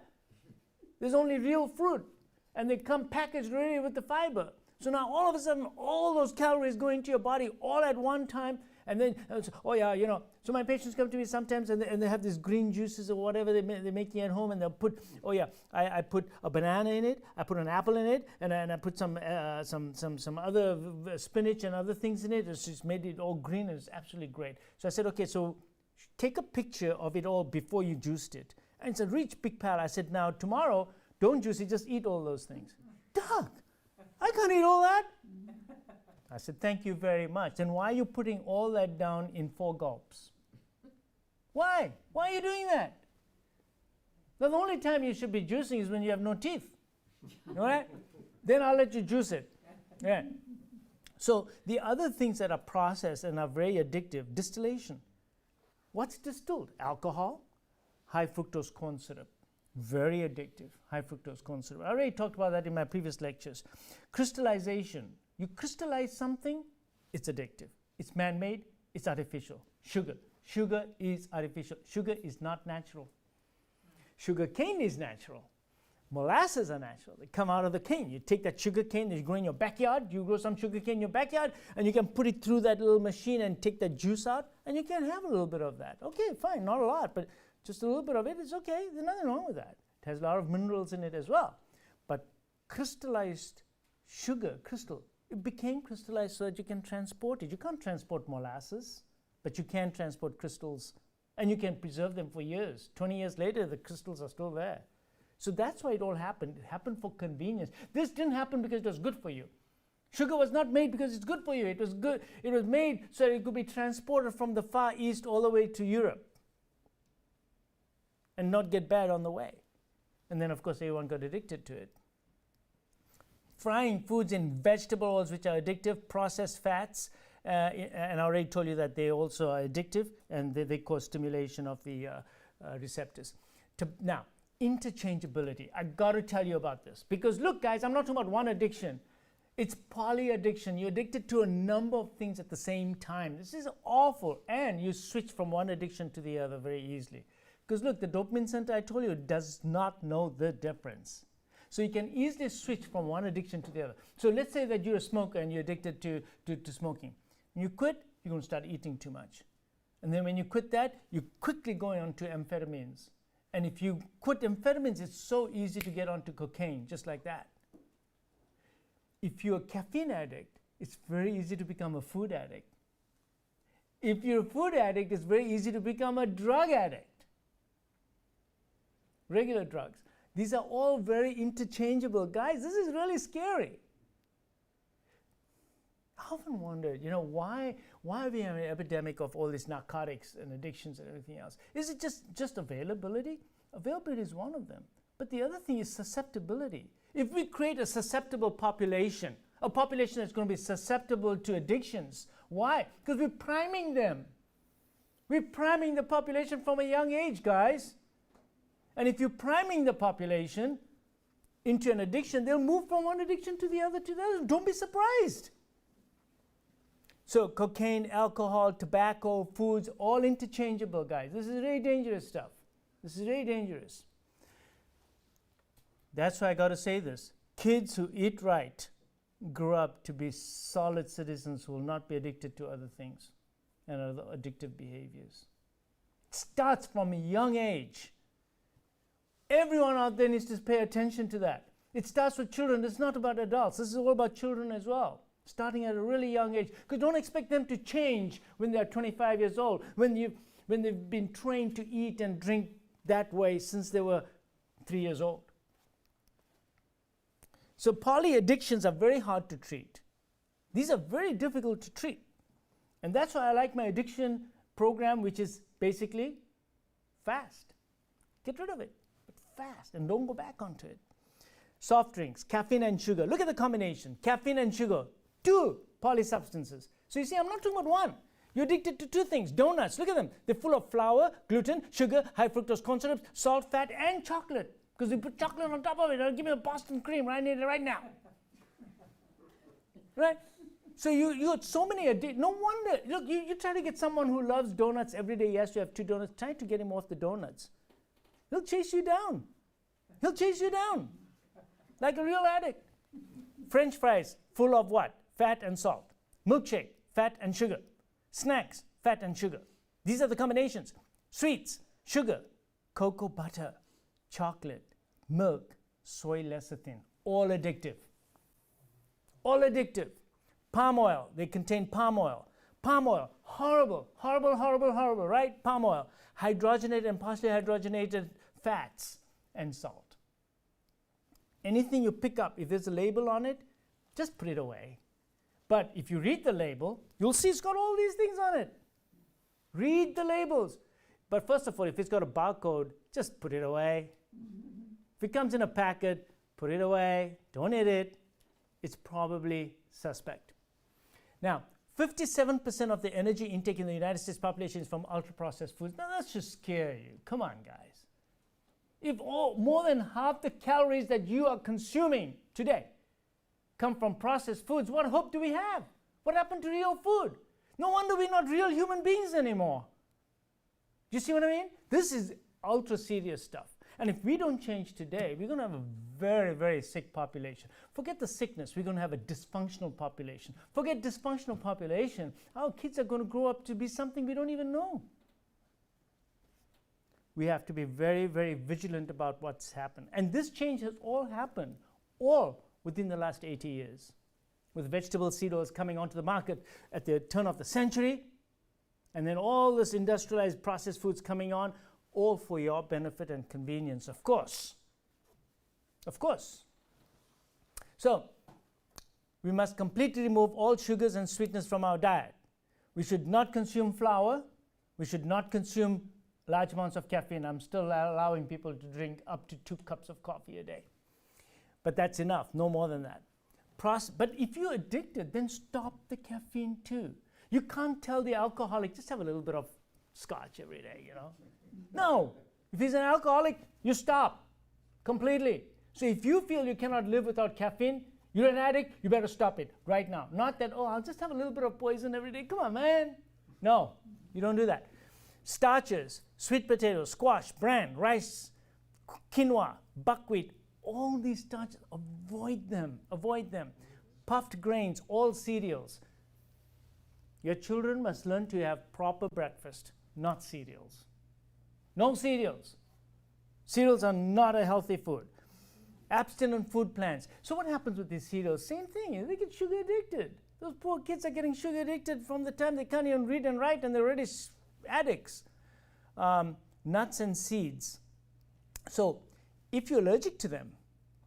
There's only real fruit. And they come packaged ready with the fiber. So now all of a sudden, all those calories go into your body all at one time. And then, oh yeah, you know, so my patients come to me sometimes and they have these green juices or whatever they're making at home, and they'll put, oh yeah, I put a banana in it, I put an apple in it, and I put some other spinach and other things in it. It's just made it all green, and it's absolutely great. So I said, okay, so take a picture of it all before you juiced it. And it's a rich big pile. I said, now tomorrow, don't juice it, just eat all those things. Doug, I can't eat all that. I said, thank you very much. Then why are you putting all that down in 4 gulps? Why? Why are you doing that? The only time you should be juicing is when you have no teeth. All right? Then I'll let you juice it. Yeah. So the other things that are processed and are very addictive, distillation. What's distilled? Alcohol, high fructose corn syrup. Very addictive, high fructose corn syrup. I already talked about that in my previous lectures. Crystallization. You crystallize something, it's addictive. It's man-made, it's artificial. Sugar. Sugar is artificial. Sugar is not natural. Sugar cane is natural. Molasses are natural. They come out of the cane. You take that sugar cane that you grow in your backyard, you grow some sugar cane in your backyard, and you can put it through that little machine and take that juice out, and you can have a little bit of that. Okay, fine, not a lot, but just a little bit of it is okay. There's nothing wrong with that. It has a lot of minerals in it as well. But crystallized sugar, crystal, it became crystallized so that you can transport it. You can't transport molasses, but you can transport crystals, and you can preserve them for years. 20 years later, the crystals are still there. So that's why it all happened. It happened for convenience. This didn't happen because it was good for you. Sugar was not made because it's good for you. It was good. It was made so it could be transported from the Far East all the way to Europe and not get bad on the way. And then, of course, everyone got addicted to it. Frying foods in vegetable oils, which are addictive, processed fats, and I already told you that they also are addictive, and they cause stimulation of the receptors. Now, interchangeability. I got to tell you about this, because look, guys, I'm not talking about one addiction. It's polyaddiction. You're addicted to a number of things at the same time. This is awful, and you switch from one addiction to the other very easily. Because look, the dopamine center, I told you, does not know the difference. So you can easily switch from one addiction to the other. So let's say that you're a smoker and you're addicted to smoking. When you quit, you're going to start eating too much. And then when you quit that, you quickly go on to amphetamines. And if you quit amphetamines, it's so easy to get onto cocaine, just like that. If you're a caffeine addict, it's very easy to become a food addict. If you're a food addict, it's very easy to become a drug addict. Regular drugs. These are all very interchangeable. Guys, this is really scary. I often wondered, you know, why are we having an epidemic of all these narcotics and addictions and everything else? Is it just availability? Availability is one of them. But the other thing is susceptibility. If we create a susceptible population, a population that's going to be susceptible to addictions, why? Because we're priming them. We're priming the population from a young age, guys. And if you're priming the population into an addiction, they'll move from one addiction to the other. Don't be surprised. So cocaine, alcohol, tobacco, foods, all interchangeable, guys. This is really dangerous stuff. This is very dangerous. That's why I got to say this. Kids who eat right grow up to be solid citizens who will not be addicted to other things and other addictive behaviors. It starts from a young age. Everyone out there needs to pay attention to that. It starts with children. It's not about adults. This is all about children as well, starting at a really young age. Because don't expect them to change when they're 25 years old, when they've been trained to eat and drink that way since they were 3 years old. So polyaddictions are very hard to treat. These are very difficult to treat. And that's why I like my addiction program, which is basically fast. Get rid of it, but fast, and don't go back onto it. Soft drinks, caffeine and sugar. Look at the combination, caffeine and sugar, 2 polysubstances. So you see, I'm not talking about one. You're addicted to 2 things. Donuts, look at them. They're full of flour, gluten, sugar, high fructose corn syrup, salt, fat, and chocolate. Because they put chocolate on top of it. Give me a Boston cream, right? I need it right now. Right? So you got so many addictions. No wonder. Look, you try to get someone who loves donuts every day. He has to have 2 donuts. Try to get him off the donuts. He'll chase you down. He'll chase you down. Like a real addict. French fries, full of what? Fat and salt. Milkshake, fat and sugar. Snacks, fat and sugar. These are the combinations. Sweets, sugar, cocoa butter, chocolate, milk, soy lecithin, all addictive. All addictive. Palm oil, they contain palm oil. Palm oil, horrible, horrible, horrible, horrible, right? Palm oil, hydrogenated and partially hydrogenated fats and salt. Anything you pick up, if there's a label on it, just put it away. But if you read the label, you'll see it's got all these things on it. Read the labels. But first of all, if it's got a barcode, just put it away. If it comes in a packet, put it away. Don't eat it. It's probably suspect. Now, 57% of the energy intake in the United States population is from ultra-processed foods. Now, that should scare you. Come on, guys. If more than half the calories that you are consuming today come from processed foods, what hope do we have? What happened to real food? No wonder we're not real human beings anymore. Do you see what I mean? This is ultra serious stuff. And if we don't change today, we're going to have a very, very sick population. Forget the sickness, we're going to have a dysfunctional population. Forget dysfunctional population, our kids are going to grow up to be something we don't even know. We have to be very, very vigilant about what's happened. And this change has all happened, all within the last 80 years, with vegetable seed oils coming onto the market at the turn of the century, and then all this industrialized processed foods coming on, all for your benefit and convenience, of course. Of course. So, we must completely remove all sugars and sweeteners from our diet. We should not consume flour. We should not consume large amounts of caffeine. I'm still allowing people to drink up to 2 cups of coffee a day. But that's enough, no more than that. But if you're addicted, then stop the caffeine too. You can't tell the alcoholic, just have a little bit of scotch every day, you know. No, if he's an alcoholic, you stop completely. So if you feel you cannot live without caffeine, you're an addict, you better stop it right now. Not that, oh, I'll just have a little bit of poison every day. Come on, man. No, you don't do that. Starches, sweet potatoes, squash, bran, rice, quinoa, buckwheat, all these starches, avoid them, avoid them. Puffed grains, all cereals. Your children must learn to have proper breakfast, not cereals. No cereals. Cereals are not a healthy food. Abstinent food plans. So what happens with these cereals? Same thing, they get sugar addicted. Those poor kids are getting sugar addicted from the time they can't even read and write, and they're already addicts. Nuts and seeds. So if you're allergic to them,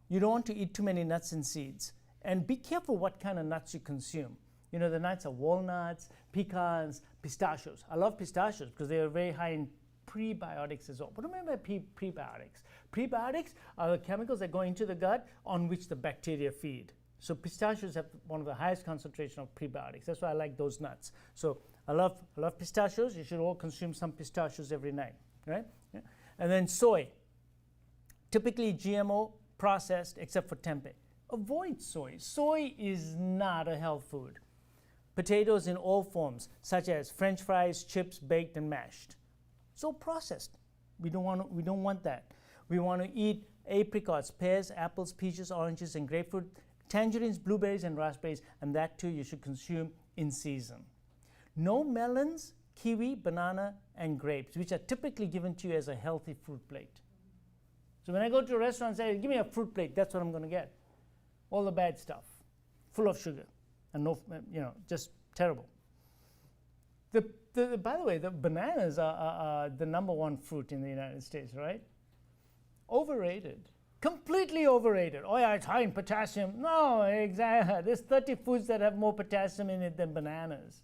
you don't want to eat too many nuts and seeds. And be careful what kind of nuts you consume. You know, the nuts are walnuts, pecans, pistachios. I love pistachios because they are very high in prebiotics as well. What do I mean by prebiotics? Prebiotics are the chemicals that go into the gut on which the bacteria feed. So pistachios have one of the highest concentration of prebiotics. That's why I like those nuts. So I love pistachios. You should all consume some pistachios every night, right? Yeah. And then soy. Typically GMO, processed, except for tempeh. Avoid soy. Soy is not a health food. Potatoes in all forms, such as French fries, chips, baked and mashed. So processed. We don't want that. We want to eat apricots, pears, apples, peaches, oranges, and grapefruit, tangerines, blueberries, and raspberries, and that too you should consume in season. No melons, kiwi, banana, and grapes, which are typically given to you as a healthy fruit plate. So when I go to a restaurant and say, give me a fruit plate, that's what I'm going to get. All the bad stuff, full of sugar, and no, just terrible. By the way, the bananas are the #1 fruit in the United States, right? Overrated. Completely overrated. Oh yeah, it's high in potassium. No, exactly. There's 30 foods that have more potassium in it than bananas.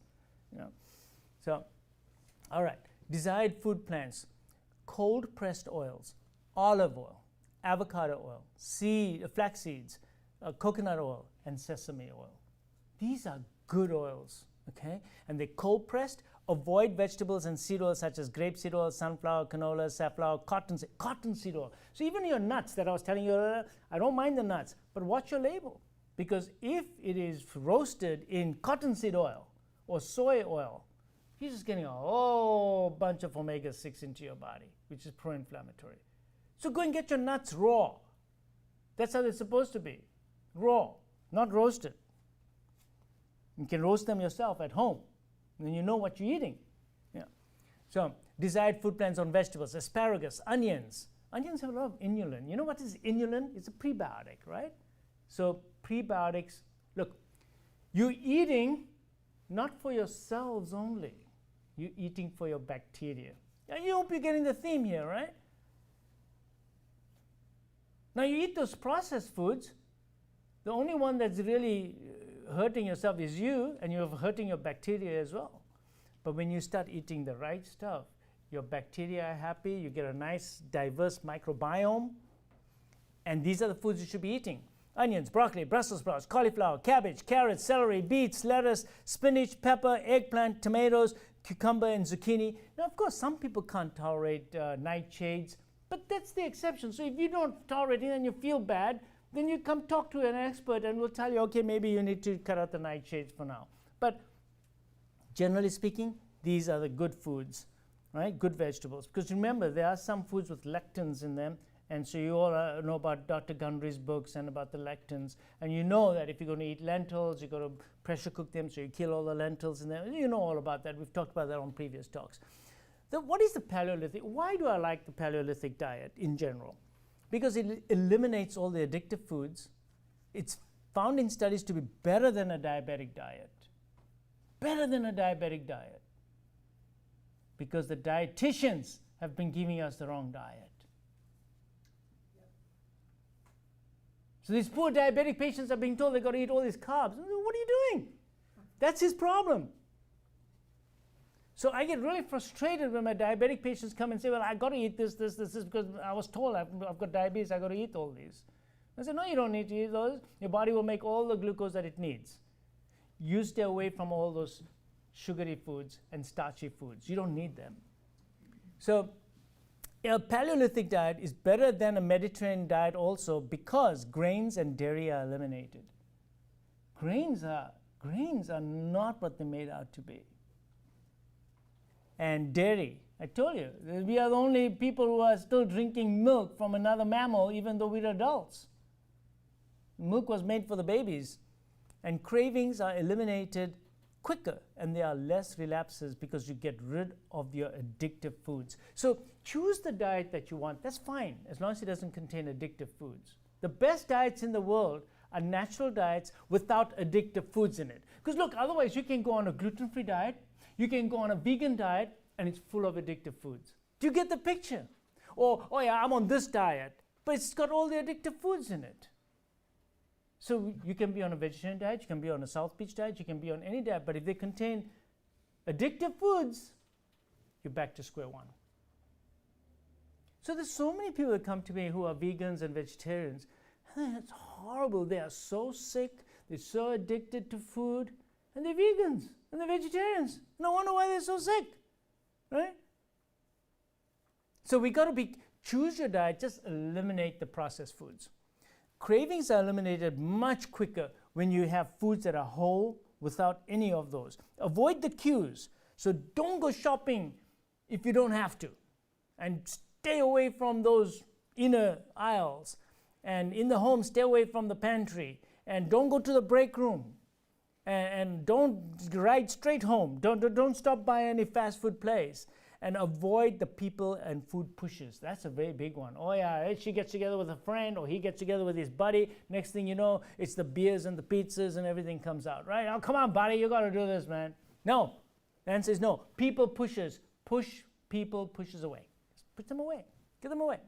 So, all right. Desired food plants: cold pressed oils, olive oil, avocado oil, flax seeds, coconut oil, and sesame oil. These are good oils, okay? And they're cold pressed. Avoid vegetables and seed oils such as grapeseed oil, sunflower, canola, safflower, cottonseed oil. So even your nuts that I was telling you earlier, I don't mind the nuts, but watch your label. Because if it is roasted in cottonseed oil or soy oil, you're just getting a whole bunch of omega-6 into your body, which is pro-inflammatory. So go and get your nuts raw. That's how they're supposed to be, raw, not roasted. You can roast them yourself at home. Then you know what you're eating. Yeah. So desired food plants on vegetables: asparagus, onions. Onions have a lot of inulin. You know what is inulin? It's a prebiotic, right? So prebiotics, look, you're eating not for yourselves only. You're eating for your bacteria. And you hope you're getting the theme here, right? Now you eat those processed foods, the only one that's really hurting yourself is you, and you're hurting your bacteria as well. But when you start eating the right stuff, your bacteria are happy, you get a nice diverse microbiome, and these are the foods you should be eating: onions, broccoli, Brussels sprouts, cauliflower, cabbage, carrots, celery, beets, lettuce, spinach, pepper, eggplant, tomatoes, cucumber, and zucchini. Now, of course, some people can't tolerate nightshades, but that's the exception. So if you don't tolerate it and you feel bad, then you come talk to an expert and we'll tell you, okay, maybe you need to cut out the nightshades for now. But generally speaking, these are the good foods, right? Good vegetables. Because remember, there are some foods with lectins in them, and so you all know about Dr. Gundry's books and about the lectins, and you know that if you're going to eat lentils, you've got to pressure cook them so you kill all the lentils in them. You know all about that. We've talked about that on previous talks. What is the Paleolithic? Why do I like the Paleolithic diet in general? Because it eliminates all the addictive foods. It's found in studies to be better than a diabetic diet. Better than a diabetic diet. Because the dietitians have been giving us the wrong diet. So these poor diabetic patients are being told they've got to eat all these carbs. What are you doing? That's his problem. So I get really frustrated when my diabetic patients come and say, well, I got to eat this, because I was told I've got diabetes, I got to eat all these. I said, no, you don't need to eat those. Your body will make all the glucose that it needs. You stay away from all those sugary foods and starchy foods. You don't need them. So a Paleolithic diet is better than a Mediterranean diet also because grains and dairy are eliminated. Grains are not what they're made out to be. And dairy, I told you, we are the only people who are still drinking milk from another mammal even though we're adults. Milk was made for the babies. And cravings are eliminated quicker, and there are less relapses because you get rid of your addictive foods. So choose the diet that you want. That's fine, as long as it doesn't contain addictive foods. The best diets in the world are natural diets without addictive foods in it. Because look, otherwise you can go on a gluten-free diet, you can go on a vegan diet, and it's full of addictive foods. Do you get the picture? Or, oh yeah, I'm on this diet, but it's got all the addictive foods in it. So you can be on a vegetarian diet, you can be on a South Beach diet, you can be on any diet, but if they contain addictive foods, you're back to square one. So there's so many people that come to me who are vegans and vegetarians, and it's horrible. They are so sick, they're so addicted to food, and they're vegans and they're vegetarians. No wonder why they're so sick, right? So we got to choose your diet, just eliminate the processed foods. Cravings are eliminated much quicker when you have foods that are whole without any of those. Avoid the queues. So don't go shopping if you don't have to. And stay away from those inner aisles. And in the home, stay away from the pantry. And don't go to the break room. And don't ride straight home. Don't stop by any fast food place. And avoid the people and food pushes. That's a very big one. Oh yeah, she gets together with a friend or he gets together with his buddy. Next thing you know, it's the beers and the pizzas and everything comes out, right? Oh, come on, buddy, you got to do this, man. No. The answer is no. People pushes. Push people pushes away. Just put them away. Get them away.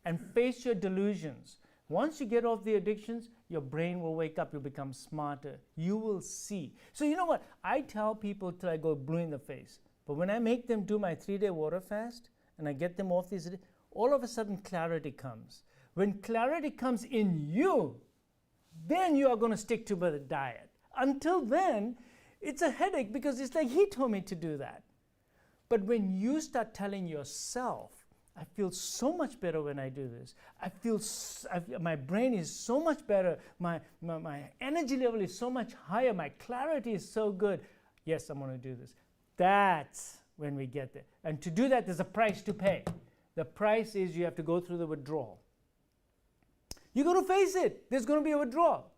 And face your delusions. Once you get off the addictions, your brain will wake up. You'll become smarter. You will see. So you know what? I tell people till I go blue in the face. But when I make them do my 3-day water fast and I get them off these, all of a sudden clarity comes. When clarity comes in you, then you are going to stick to the diet. Until then, it's a headache because it's like he told me to do that. But when you start telling yourself, I feel so much better when I do this. My brain is so much better. My energy level is so much higher. My clarity is so good. Yes, I'm going to do this. That's when we get there. And to do that, there's a price to pay. The price is you have to go through the withdrawal. You're going to face it. There's going to be a withdrawal.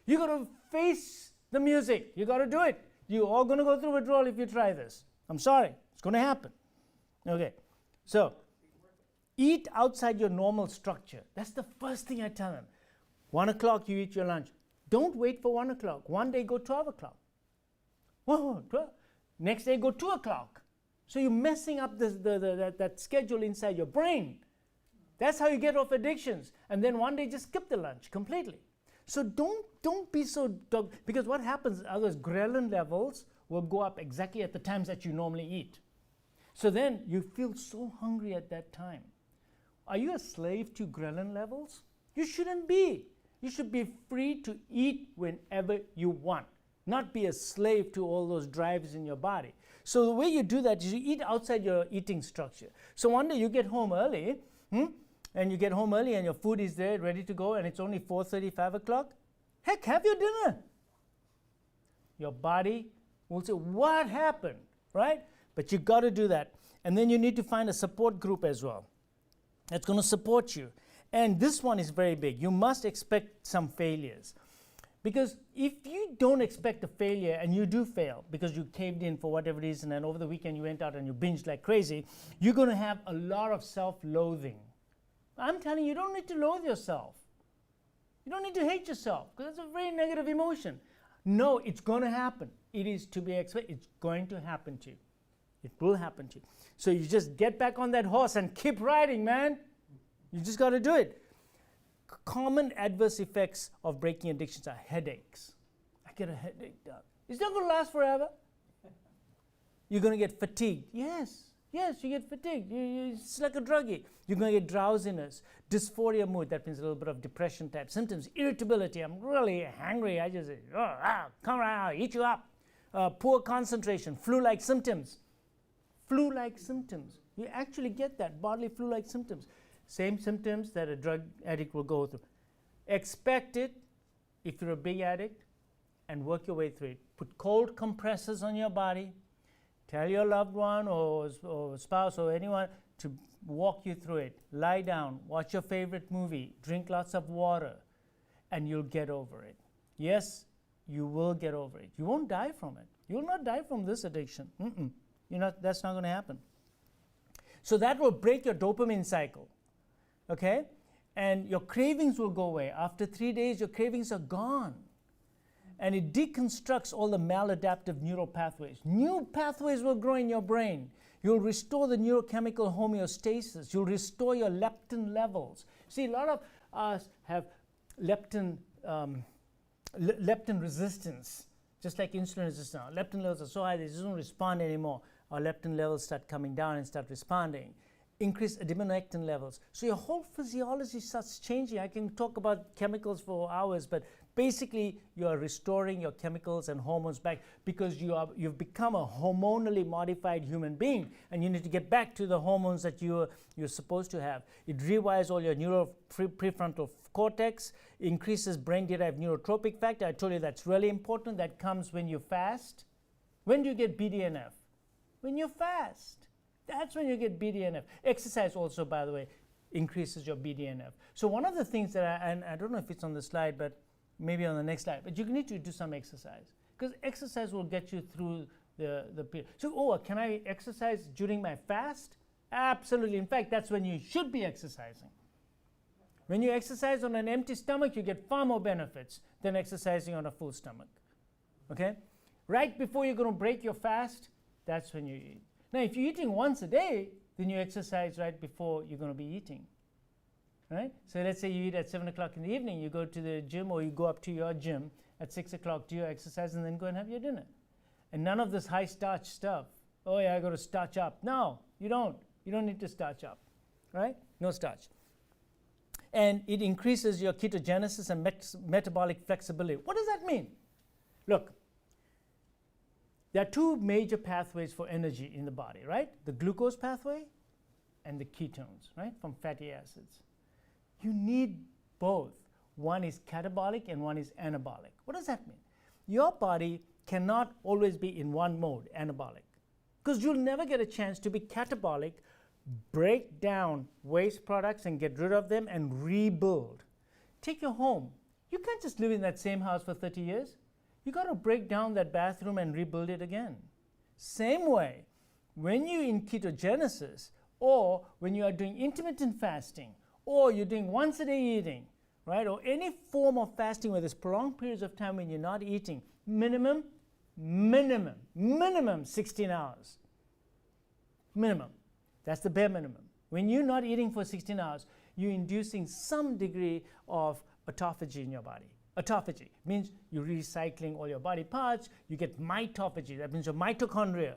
You're going to face the music. You got to do it. You're all going to go through withdrawal if you try this. I'm sorry. It's going to happen. Okay. So, eat outside your normal structure. That's the first thing I tell them. 1 o'clock, you eat your lunch. Don't wait for 1 o'clock. One day, go 12 o'clock. Whoa, 12. Next day, go 2 o'clock. So you're messing up that schedule inside your brain. That's how you get off addictions. And then one day, just skip the lunch completely. So don't be so because what happens are those ghrelin levels will go up exactly at the times that you normally eat. So then you feel so hungry at that time. Are you a slave to ghrelin levels? You shouldn't be. You should be free to eat whenever you want. Not be a slave to all those drives in your body. So the way you do that is you eat outside your eating structure. So one day you get home early, and you get home early and your food is there ready to go and it's only 4:30, 5 o'clock. Heck, have your dinner. Your body will say, what happened, right? But you got to do that. And then you need to find a support group as well that's going to support you. And this one is very big. You must expect some failures. Because if you don't expect a failure and you do fail because you caved in for whatever reason and over the weekend you went out and you binged like crazy, you're going to have a lot of self-loathing. I'm telling you, you don't need to loathe yourself. You don't need to hate yourself because that's a very negative emotion. No, it's going to happen. It is to be expected. It's going to happen to you. It will happen to you. So you just get back on that horse and keep riding, man. You just got to do it. Common adverse effects of breaking addictions are headaches. I get a headache, Doug. It's not going to last forever. You're going to get fatigued. Yes, you get fatigued. It's like a druggie. You're going to get drowsiness, dysphoria mood. That means a little bit of depression type symptoms, irritability. I'm really hungry. I just come around, I'll eat you up. Poor concentration, flu-like symptoms. Flu-like symptoms. You actually get that, bodily flu-like symptoms. Same symptoms that a drug addict will go through. Expect it if you're a big addict and work your way through it. Put cold compressors on your body. Tell your loved one or spouse or anyone to walk you through it. Lie down, watch your favorite movie, drink lots of water, and you'll get over it. Yes, you will get over it. You won't die from it. You will not die from this addiction. That's not going to happen. So that will break your dopamine cycle. Okay? And your cravings will go away. After 3 days, your cravings are gone. And it deconstructs all the maladaptive neural pathways. New pathways will grow in your brain. You'll restore the neurochemical homeostasis. You'll restore your leptin levels. See, a lot of us have leptin resistance, just like insulin resistance. Our leptin levels are so high they just don't respond anymore. Our leptin levels start coming down and start responding. Increase adiponectin levels. So your whole physiology starts changing. I can talk about chemicals for hours, but basically you are restoring your chemicals and hormones back because you've become a hormonally modified human being and you need to get back to the hormones that you're supposed to have. It rewires all your prefrontal cortex, increases brain-derived neurotropic factor. I told you that's really important. That comes when you fast. When do you get BDNF? When you fast. That's when you get BDNF. Exercise also, by the way, increases your BDNF. So one of the things that and I don't know if it's on the slide, but maybe on the next slide, but you need to do some exercise, because exercise will get you through the period. So, can I exercise during my fast? Absolutely. In fact, that's when you should be exercising. When you exercise on an empty stomach, you get far more benefits than exercising on a full stomach. Okay? Right before you're going to break your fast, that's when you eat. Now, if you're eating once a day, then you exercise right before you're going to be eating. Right? So let's say you eat at 7 o'clock in the evening, you go to the gym, or you go up to your gym at 6 o'clock, do your exercise, and then go and have your dinner. And none of this high starch stuff. Oh yeah, I got to starch up. No, you don't. You don't need to starch up. Right? No starch. And it increases your ketogenesis and metabolic flexibility. What does that mean? Look, there are two major pathways for energy in the body, right? The glucose pathway and the ketones, right, from fatty acids. You need both. One is catabolic and one is anabolic. What does that mean? Your body cannot always be in one mode, anabolic, because you'll never get a chance to be catabolic, break down waste products and get rid of them and rebuild. Take your home. You can't just live in that same house for 30 years. You got to break down that bathroom and rebuild it again. Same way, when you're in ketogenesis, or when you are doing intermittent fasting, or you're doing once a day eating, right, or any form of fasting where there's prolonged periods of time when you're not eating, minimum 16 hours. Minimum. That's the bare minimum. When you're not eating for 16 hours, you're inducing some degree of autophagy in your body. Autophagy means you're recycling all your body parts. You get mitophagy. That means your mitochondria,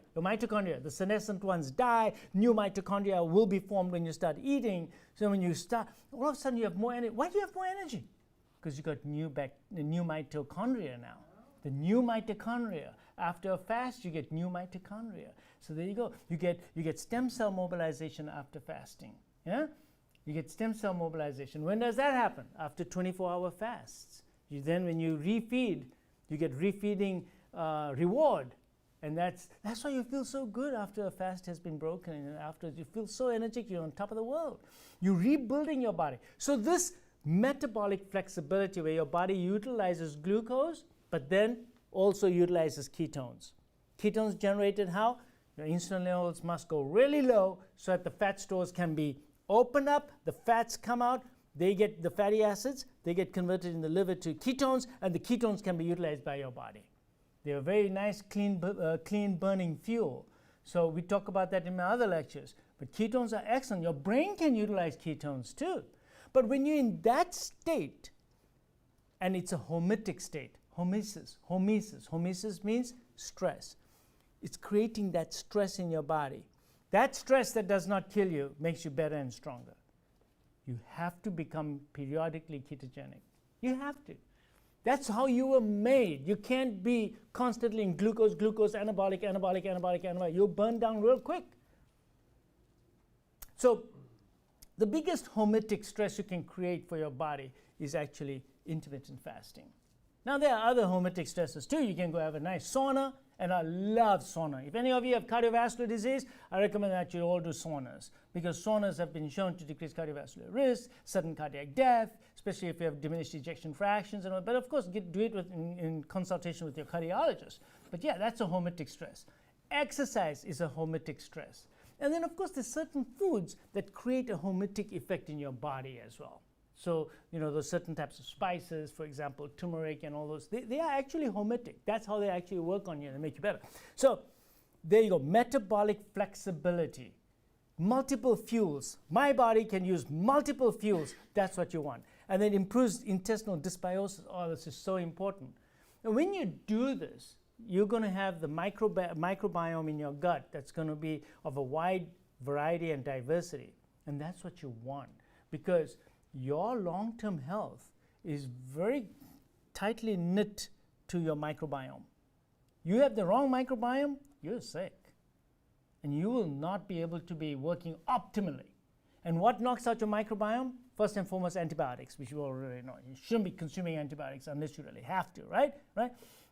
the senescent ones die. New mitochondria will be formed when you start eating. So when you start, all of a sudden you have more energy. Why do you have more energy? Because you got new mitochondria now. The new mitochondria. After a fast, you get new mitochondria. So there you go. You get stem cell mobilization after fasting. Yeah? You get stem cell mobilization. When does that happen? After 24-hour fasts. Then when you refeed, you get refeeding reward. And that's why you feel so good after a fast has been broken. And after you feel so energetic, you're on top of the world. You're rebuilding your body. So this metabolic flexibility where your body utilizes glucose, but then also utilizes ketones. Ketones generated how? Your insulin levels must go really low so that the fat stores can be opened up, the fats come out, they get the fatty acids, they get converted in the liver to ketones, and the ketones can be utilized by your body. They're a very nice, clean burning fuel. So we talk about that in my other lectures. But ketones are excellent. Your brain can utilize ketones too. But when you're in that state, and it's a hormetic state, hormesis means stress. It's creating that stress in your body. That stress that does not kill you makes you better and stronger. You have to become periodically ketogenic. You have to. That's how you were made. You can't be constantly in glucose, anabolic. You'll burn down real quick. So the biggest hormetic stress you can create for your body is actually intermittent fasting. Now there are other hormetic stresses too. You can go have a nice sauna, and I love sauna. If any of you have cardiovascular disease, I recommend that you all do saunas, because saunas have been shown to decrease cardiovascular risk, sudden cardiac death, especially if you have diminished ejection fractions and all. But of course, do it in consultation with your cardiologist. But yeah, that's a hormetic stress. Exercise is a hormetic stress. And then of course, there's certain foods that create a hormetic effect in your body as well. So, those certain types of spices, for example, turmeric and all those, they are actually hormetic. That's how they actually work on you and make you better. So, there you go, metabolic flexibility, multiple fuels. My body can use multiple fuels. That's what you want. And then improves intestinal dysbiosis. Oh, this is so important. And when you do this, you're going to have the microbiome in your gut that's going to be of a wide variety and diversity. And that's what you want, because your long-term health is very tightly knit to your microbiome. You have the wrong microbiome, you're sick. And you will not be able to be working optimally. And what knocks out your microbiome? First and foremost, antibiotics, which you already know. You shouldn't be consuming antibiotics unless you really have to, right?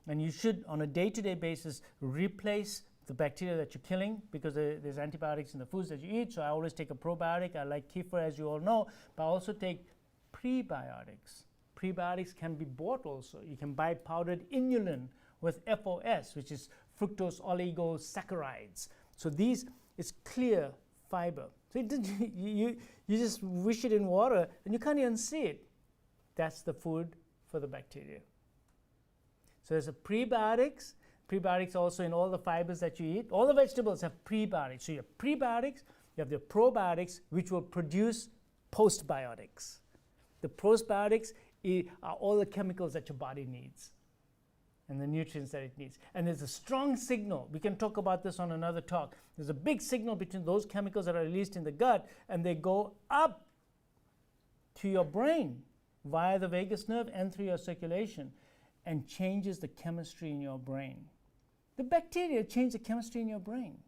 And you should, on a day-to-day basis, replace the bacteria that you're killing, because there's antibiotics in the foods that you eat. So I always take a probiotic. I like kefir, as you all know, but I also take prebiotics. Prebiotics can be bought also. You can buy powdered inulin with FOS, which is fructose oligosaccharides. So these is clear fiber. So you just wish it in water and you can't even see it. That's the food for the bacteria. So there's a prebiotics. Prebiotics also in all the fibers that you eat. All the vegetables have prebiotics. So you have prebiotics, you have the probiotics, which will produce postbiotics. The postbiotics are all the chemicals that your body needs and the nutrients that it needs. And there's a strong signal. We can talk about this on another talk. There's a big signal between those chemicals that are released in the gut, and they go up to your brain via the vagus nerve and through your circulation and changes the chemistry in your brain. The bacteria change the chemistry in your brain.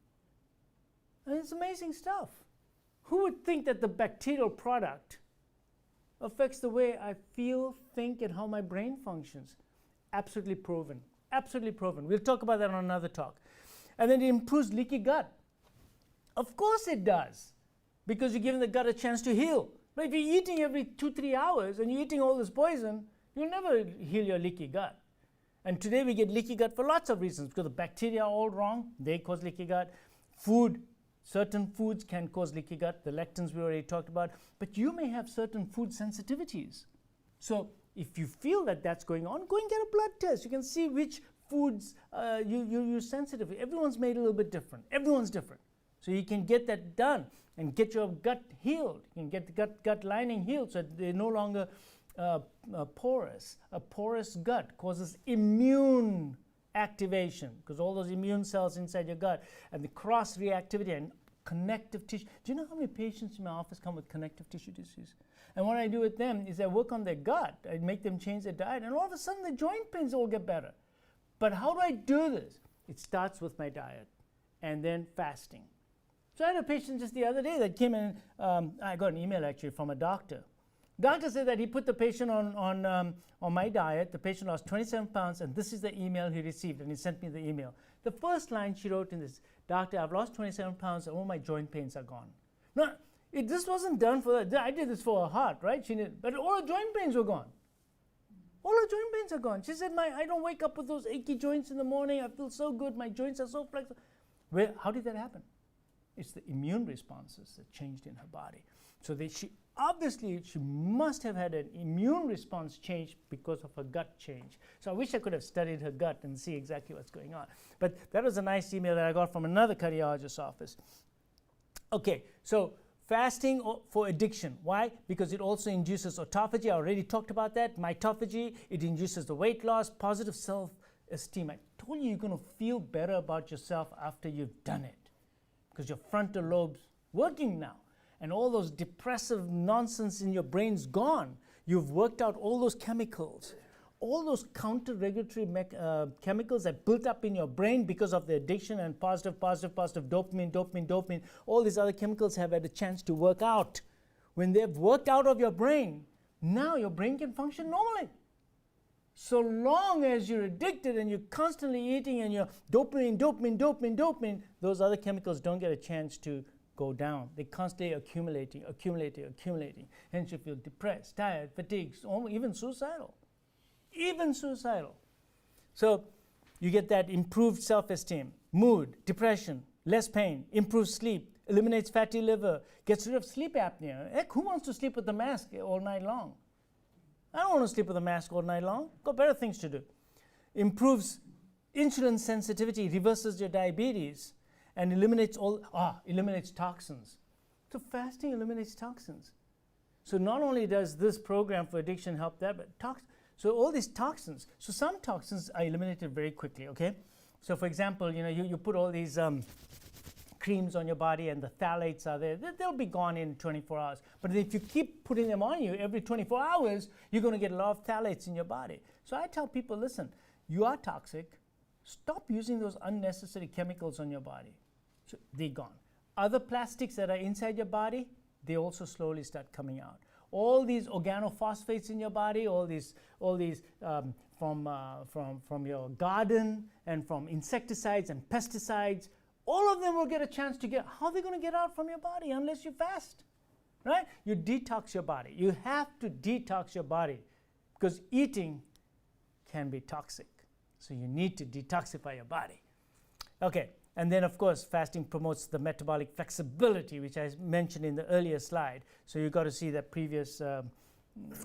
And it's amazing stuff. Who would think that the bacterial product affects the way I feel, think, and how my brain functions? Absolutely proven. Absolutely proven. We'll talk about that on another talk. And then it improves leaky gut. Of course it does, because you're giving the gut a chance to heal. But if you're eating every 2-3 hours and you're eating all this poison, you'll never heal your leaky gut. And today we get leaky gut for lots of reasons, because the bacteria are all wrong. They cause leaky gut. Food, certain foods can cause leaky gut. The lectins we already talked about. But you may have certain food sensitivities. So if you feel that that's going on, go and get a blood test. You can see which foods you're sensitive to. Everyone's made a little bit different. Everyone's different. So you can get that done and get your gut healed. You can get the gut lining healed so they're no longer porous. A porous gut causes immune activation, because all those immune cells inside your gut and the cross reactivity and connective tissue. Do you know how many patients in my office come with connective tissue disease? And what I do with them is I work on their gut. I make them change their diet, and all of a sudden the joint pains all get better. But how do I do this? It starts with my diet and then fasting. So I had a patient just the other day that came in. I got an email actually from a doctor. Doctor said that he put the patient on my diet. The patient lost 27 pounds, and this is the email he received, and he sent me the email. The first line she wrote in this: "Doctor, I've lost 27 pounds, and all my joint pains are gone." No, this wasn't done for that. I did this for her heart, right? But all her joint pains were gone. All her joint pains are gone. She said, I don't wake up with those achy joints in the morning. I feel so good. My joints are so flexible. How did that happen? It's the immune responses that changed in her body. So she must have had an immune response change because of her gut change. So I wish I could have studied her gut and see exactly what's going on. But that was a nice email that I got from another cardiologist's office. Okay, so fasting for addiction. Why? Because it also induces autophagy. I already talked about that. Mitophagy. It induces the weight loss, positive self-esteem. I told you you're going to feel better about yourself after you've done it, because your frontal lobe's working now. And all those depressive nonsense in your brain's gone. You've worked out all those chemicals, all those counter-regulatory chemicals that built up in your brain because of the addiction and positive, dopamine. All these other chemicals have had a chance to work out. When they've worked out of your brain, now your brain can function normally. So long as you're addicted and you're constantly eating and you're dopamine, those other chemicals don't get a chance to go down. They're constantly accumulating. Hence you feel depressed, tired, fatigued, even suicidal. So you get that improved self-esteem, mood, depression, less pain, improved sleep, eliminates fatty liver, gets rid of sleep apnea. Heck, who wants to sleep with a mask all night long? I don't want to sleep with a mask all night long. Got better things to do. Improves insulin sensitivity, reverses your diabetes, and eliminates toxins. So fasting eliminates toxins. So not only does this program for addiction help that, but so all these toxins. So some toxins are eliminated very quickly, okay? So for example, you put all these creams on your body and the phthalates are there. They'll be gone in 24 hours. But if you keep putting them on you every 24 hours, you're going to get a lot of phthalates in your body. So I tell people, listen, you are toxic. Stop using those unnecessary chemicals on your body. So they're gone. Other plastics that are inside your body, they also slowly start coming out. All these organophosphates in your body, all these from your garden and from insecticides and pesticides, all of them will get a chance to get. How are they going to get out from your body unless you fast? Right? You detox your body. You have to detox your body because eating can be toxic. So you need to detoxify your body. Okay, and then of course fasting promotes the metabolic flexibility, which I mentioned in the earlier slide. So you've got to see that previous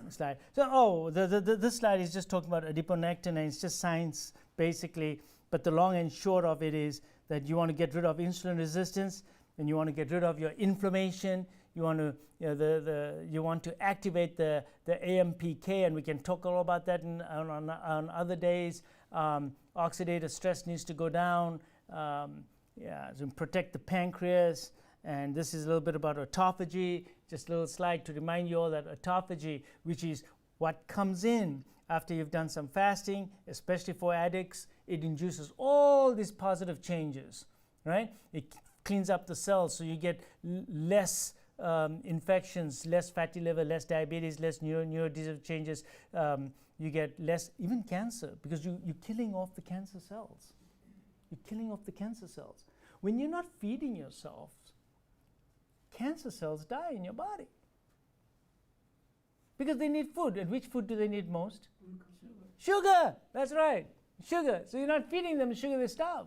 slide. So this slide is just talking about adiponectin, and it's just science basically, but the long and short of it is that you want to get rid of insulin resistance, and you want to get rid of your inflammation. You want to, you want to activate the AMPK, and we can talk all about that on other days. Oxidative stress needs to go down. To protect the pancreas. And this is a little bit about autophagy. Just a little slide to remind you all that autophagy, which is what comes in after you've done some fasting, especially for addicts, it induces all these positive changes, right? It cleans up the cells, so you get less infections, less fatty liver, less diabetes, less neurodegenerative changes. You get less, even cancer, because you're killing off the cancer cells. You're killing off the cancer cells. When you're not feeding yourself, cancer cells die in your body because they need food. And which food do they need most? Sugar. That's right, sugar. So you're not feeding them sugar, they starve.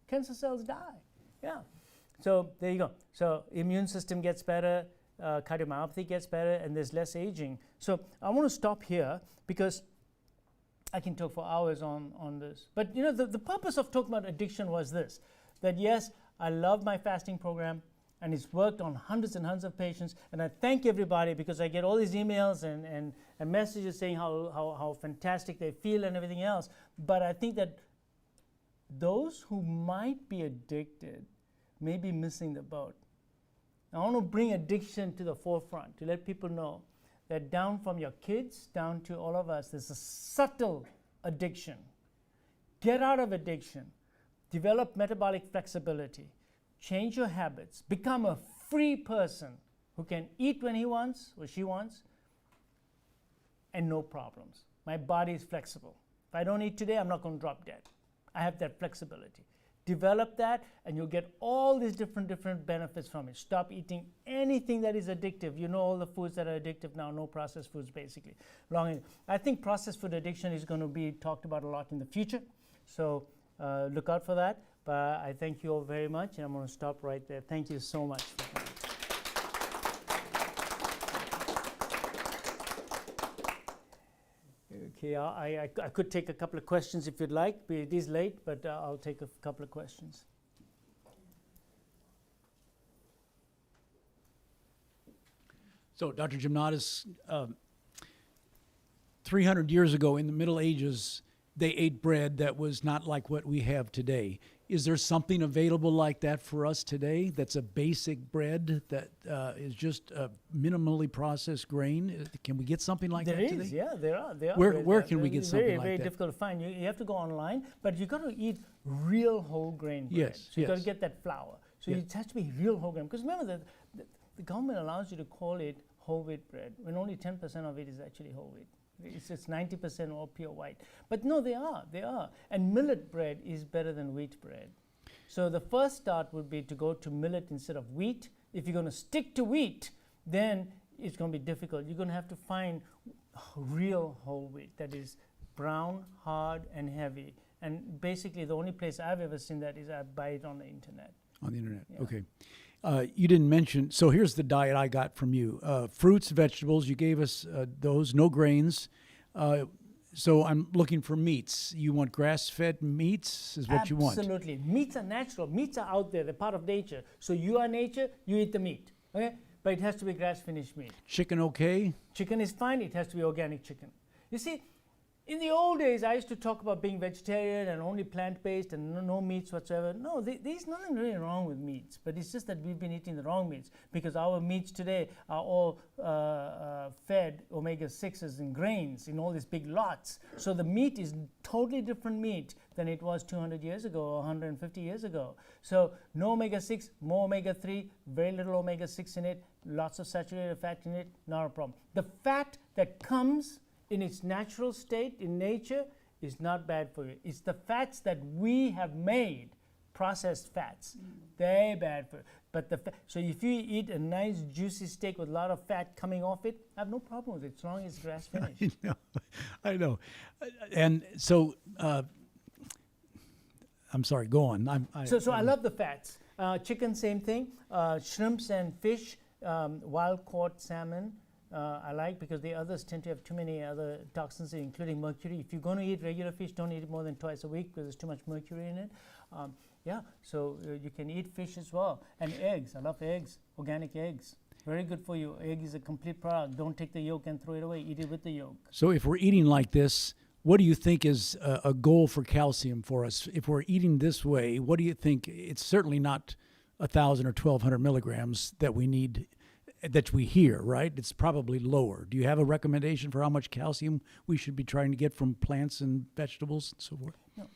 Cancer cells die. Yeah. So there you go. So immune system gets better, cardiomyopathy gets better, and there's less aging. So I want to stop here because I can talk for hours on this. But you know, the purpose of talking about addiction was this, that yes, I love my fasting program, and it's worked on hundreds and hundreds of patients, and I thank everybody because I get all these emails and messages saying how fantastic they feel and everything else. But I think that those who might be addicted may be missing the boat. I want to bring addiction to the forefront to let people know that down from your kids down to all of us, there's a subtle addiction. Get out of addiction. Develop metabolic flexibility. Change your habits. Become a free person who can eat when he wants or she wants and no problems. My body is flexible. If I don't eat today, I'm not going to drop dead. I have that flexibility. Develop that, and you'll get all these different benefits from it. Stop eating anything that is addictive. You know all the foods that are addictive now, no processed foods basically. I think processed food addiction is going to be talked about a lot in the future. So look out for that. But I thank you all very much, and I'm going to stop right there. Thank you so much. Okay, I could take a couple of questions if you'd like. It is late, but I'll take a couple of questions. So, Dr. Jamnadas, 300 years ago in the Middle Ages, they ate bread that was not like what we have today. Is there something available like that for us today that's a basic bread that is just a minimally processed grain? Can we get something like that today? There is, yeah, there are. Where can we get something like that? Very difficult to find. You have to go online, but you've got to eat real whole grain bread. Yes, so you've got to get that flour. So it has to be real whole grain. Because remember, the government allows you to call it whole wheat bread when only 10% of it is actually whole wheat. It's 90% all pure white. But no, they are. And millet bread is better than wheat bread. So the first start would be to go to millet instead of wheat. If you're going to stick to wheat, then it's going to be difficult. You're going to have to find real whole wheat that is brown, hard, and heavy. And basically the only place I've ever seen that is I buy it on the internet. On the internet, yeah. Okay. You didn't mention, so here's the diet I got from you. Fruits, vegetables, you gave us those, no grains. So I'm looking for meats. You want grass-fed meats is what you want? Absolutely. Meats are natural. Meats are out there. They're part of nature. So you are nature, you eat the meat. Okay? But it has to be grass-finished meat. Chicken okay? Chicken is fine. It has to be organic chicken. You see, in the old days, I used to talk about being vegetarian and only plant-based and no meats whatsoever. No, there's nothing really wrong with meats, but it's just that we've been eating the wrong meats because our meats today are all fed omega-6s in grains in all these big lots. So the meat is totally different meat than it was 200 years ago or 150 years ago. So no omega-6, more omega-3, very little omega-6 in it, lots of saturated fat in it, not a problem. The fat that comes in its natural state in nature is not bad for you. It's the fats that we have made, processed fats, they're bad for you. But so if you eat a nice juicy steak with a lot of fat coming off it, I have no problem with it as long as it's grass finished. I know. And so, I'm sorry, go on. So I love the fats. Chicken, same thing. Shrimps and fish, wild caught salmon, I like because the others tend to have too many other toxins, including mercury. If you're going to eat regular fish, don't eat it more than twice a week because there's too much mercury in it. So you can eat fish as well. And eggs, I love eggs, organic eggs. Very good for you. Egg is a complete product. Don't take the yolk and throw it away. Eat it with the yolk. So if we're eating like this, what do you think is a goal for calcium for us? If we're eating this way, what do you think? It's certainly not 1,000 or 1,200 milligrams that we need, that we hear, right? It's probably lower. Do you have a recommendation for how much calcium we should be trying to get from plants and vegetables and so forth? No.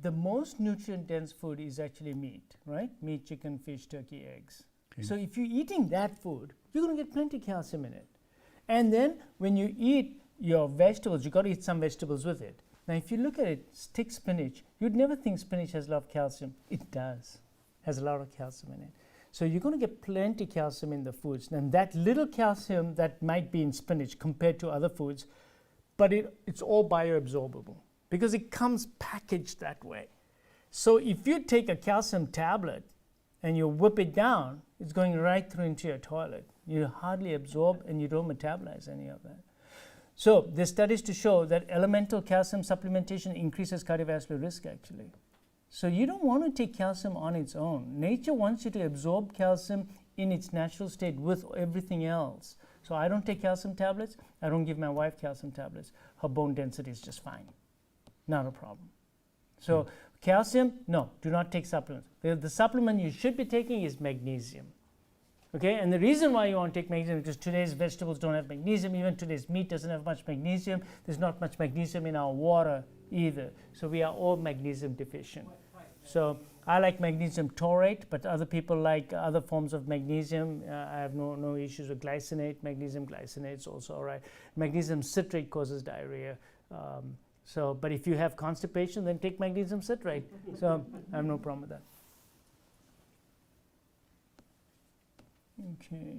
The most nutrient-dense food is actually meat, right? Meat, chicken, fish, turkey, eggs. Okay. So if you're eating that food, you're going to get plenty of calcium in it. And then when you eat your vegetables, you got to eat some vegetables with it. Now, if you look at it, stick spinach, you'd never think spinach has a lot of calcium. It does. Has a lot of calcium in it. So you're going to get plenty of calcium in the foods. And that little calcium that might be in spinach compared to other foods, but it's all bioabsorbable because it comes packaged that way. So if you take a calcium tablet and you whip it down, it's going right through into your toilet. You hardly absorb and you don't metabolize any of that. So there's studies to show that elemental calcium supplementation increases cardiovascular risk actually. So you don't want to take calcium on its own. Nature wants you to absorb calcium in its natural state with everything else. So I don't take calcium tablets. I don't give my wife calcium tablets. Her bone density is just fine. Not a problem. So calcium, no, do not take supplements. The supplement you should be taking is magnesium. Okay, and the reason why you want to take magnesium is because today's vegetables don't have magnesium. Even today's meat doesn't have much magnesium. There's not much magnesium in our water either. So we are all magnesium deficient. So I like magnesium taurate, but other people like other forms of magnesium. I have no issues with glycinate. Magnesium glycinate is also all right. Magnesium citrate causes diarrhea. But if you have constipation, then take magnesium citrate. So I have no problem with that. Okay.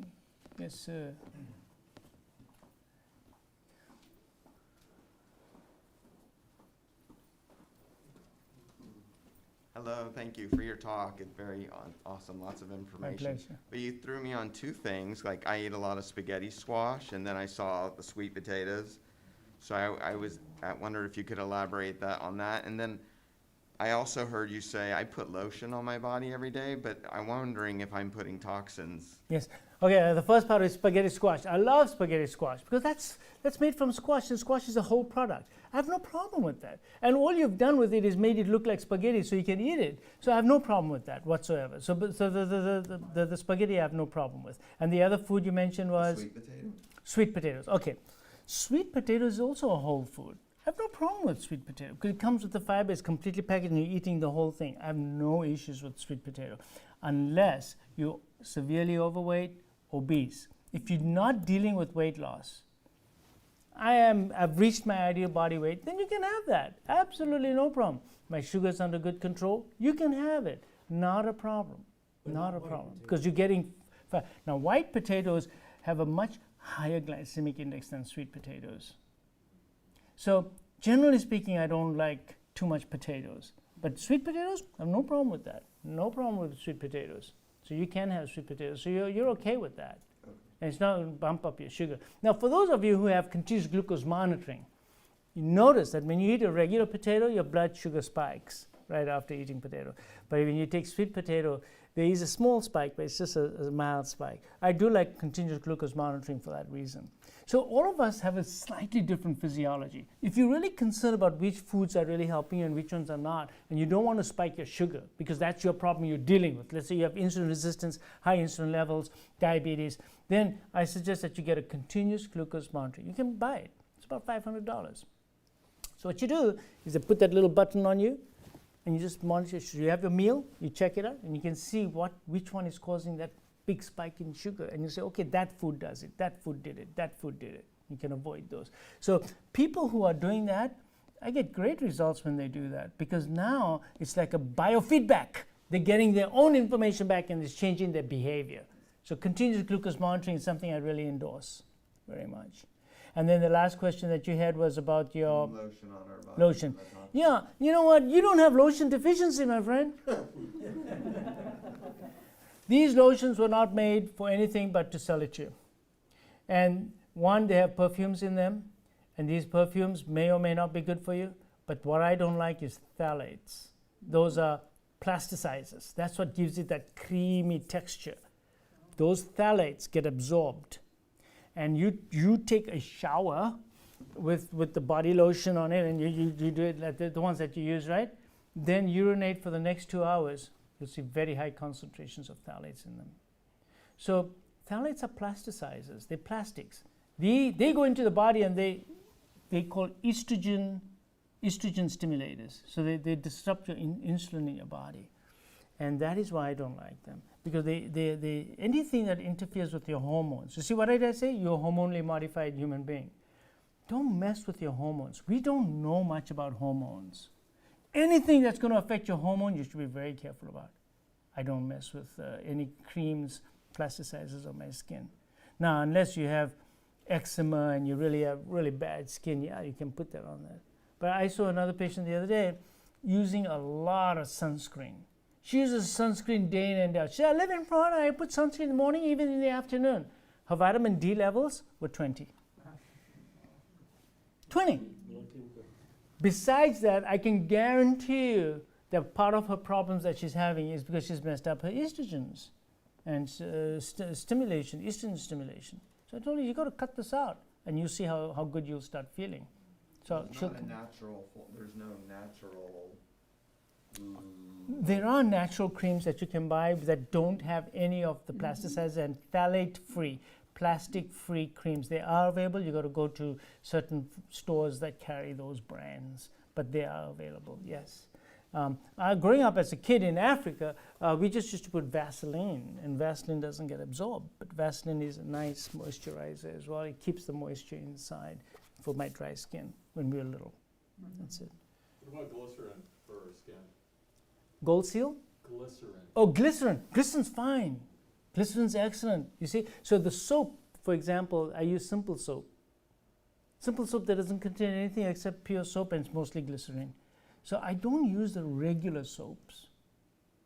Yes, sir. Hello, thank you for your talk. It's very awesome, lots of information. My pleasure. But you threw me on two things, like I ate a lot of spaghetti squash, and then I saw the sweet potatoes. So I wondered if you could elaborate on that. And then I also heard you say I put lotion on my body every day, but I'm wondering if I'm putting toxins. Yes. Okay, the first part is spaghetti squash. I love spaghetti squash because that's made from squash, and squash is a whole product. I have no problem with that. And all you've done with it is made it look like spaghetti so you can eat it. So I have no problem with that whatsoever. So the spaghetti I have no problem with. And the other food you mentioned was? Sweet potatoes. Sweet potatoes, okay. Sweet potatoes is also a whole food. I have no problem with sweet potato because it comes with the fiber, it's completely packaged and you're eating the whole thing. I have no issues with sweet potato unless you're severely overweight, obese. If you're not dealing with weight loss, I've reached my ideal body weight, then you can have that. Absolutely no problem. My sugar's under good control, you can have it. Not a problem. Not a problem. Because you're getting fat. Now, white potatoes have a much higher glycemic index than sweet potatoes. So generally speaking, I don't like too much potatoes. But sweet potatoes, I have no problem with that. No problem with sweet potatoes. So you can have sweet potatoes. So you're okay with that. And it's not going to bump up your sugar. Now, for those of you who have continuous glucose monitoring, you notice that when you eat a regular potato, your blood sugar spikes right after eating potato. But when you take sweet potato, there is a small spike, but it's just a mild spike. I do like continuous glucose monitoring for that reason. So all of us have a slightly different physiology. If you're really concerned about which foods are really helping you and which ones are not, and you don't want to spike your sugar because that's your problem you're dealing with. Let's say you have insulin resistance, high insulin levels, diabetes, then I suggest that you get a continuous glucose monitor. You can buy it. It's about $500. So what you do is they put that little button on you, and you just monitor. You have your meal, you check it out, and you can see which one is causing that big spike in sugar. And you say, okay, that food does it, that food did it, that food did it. You can avoid those. So people who are doing that, I get great results when they do that, because now it's like a biofeedback. They're getting their own information back and it's changing their behavior. So continuous glucose monitoring is something I really endorse very much. And then the last question that you had was about your Lotion on our body. lotion. Yeah, you know what? You don't have lotion deficiency, my friend. These lotions were not made for anything but to sell it to you. And one, they have perfumes in them, and these perfumes may or may not be good for you, but what I don't like is phthalates. Those are plasticizers. That's what gives it that creamy texture. Those phthalates get absorbed. And you take a shower with the body lotion on it, and you do it like the ones that you use, right? Then urinate for the next 2 hours. You'll see very high concentrations of phthalates in them. So phthalates are plasticizers. They're plastics. They go into the body and they call estrogen stimulators. So they disrupt your insulin in your body. And that is why I don't like them. Because they anything that interferes with your hormones. You see, what did I say? You're a hormonally modified human being. Don't mess with your hormones. We don't know much about hormones. Anything that's going to affect your hormone, you should be very careful about. I don't mess with any creams, plasticizers on my skin. Now, unless you have eczema and you really have really bad skin, yeah, you can put that on there. But I saw another patient the other day using a lot of sunscreen. She uses sunscreen day in and day out. She said, I live in Florida, I put sunscreen in the morning, even in the afternoon. Her vitamin D levels were 20. 20. Besides that, I can guarantee you that part of her problems that she's having is because she's messed up her estrogens and stimulation, estrogen stimulation. So I told her, you got to cut this out, and you see how good you'll start feeling. So there's no natural. There are natural creams that you can buy that don't have any of the plasticizers and phthalate-free, plastic-free creams. They are available. You got to go to certain stores that carry those brands, but they are available. Yes. Growing up as a kid in Africa, we just used to put Vaseline, and Vaseline doesn't get absorbed. But Vaseline is a nice moisturizer as well. It keeps the moisture inside for my dry skin when we were little. That's it. What about glycerin for skin? Gold seal? Glycerin. Oh, glycerin. Glycerin's fine. Glycerin's excellent. You see? So the soap, for example, I use simple soap. Simple soap that doesn't contain anything except pure soap, and it's mostly glycerin. So I don't use the regular soaps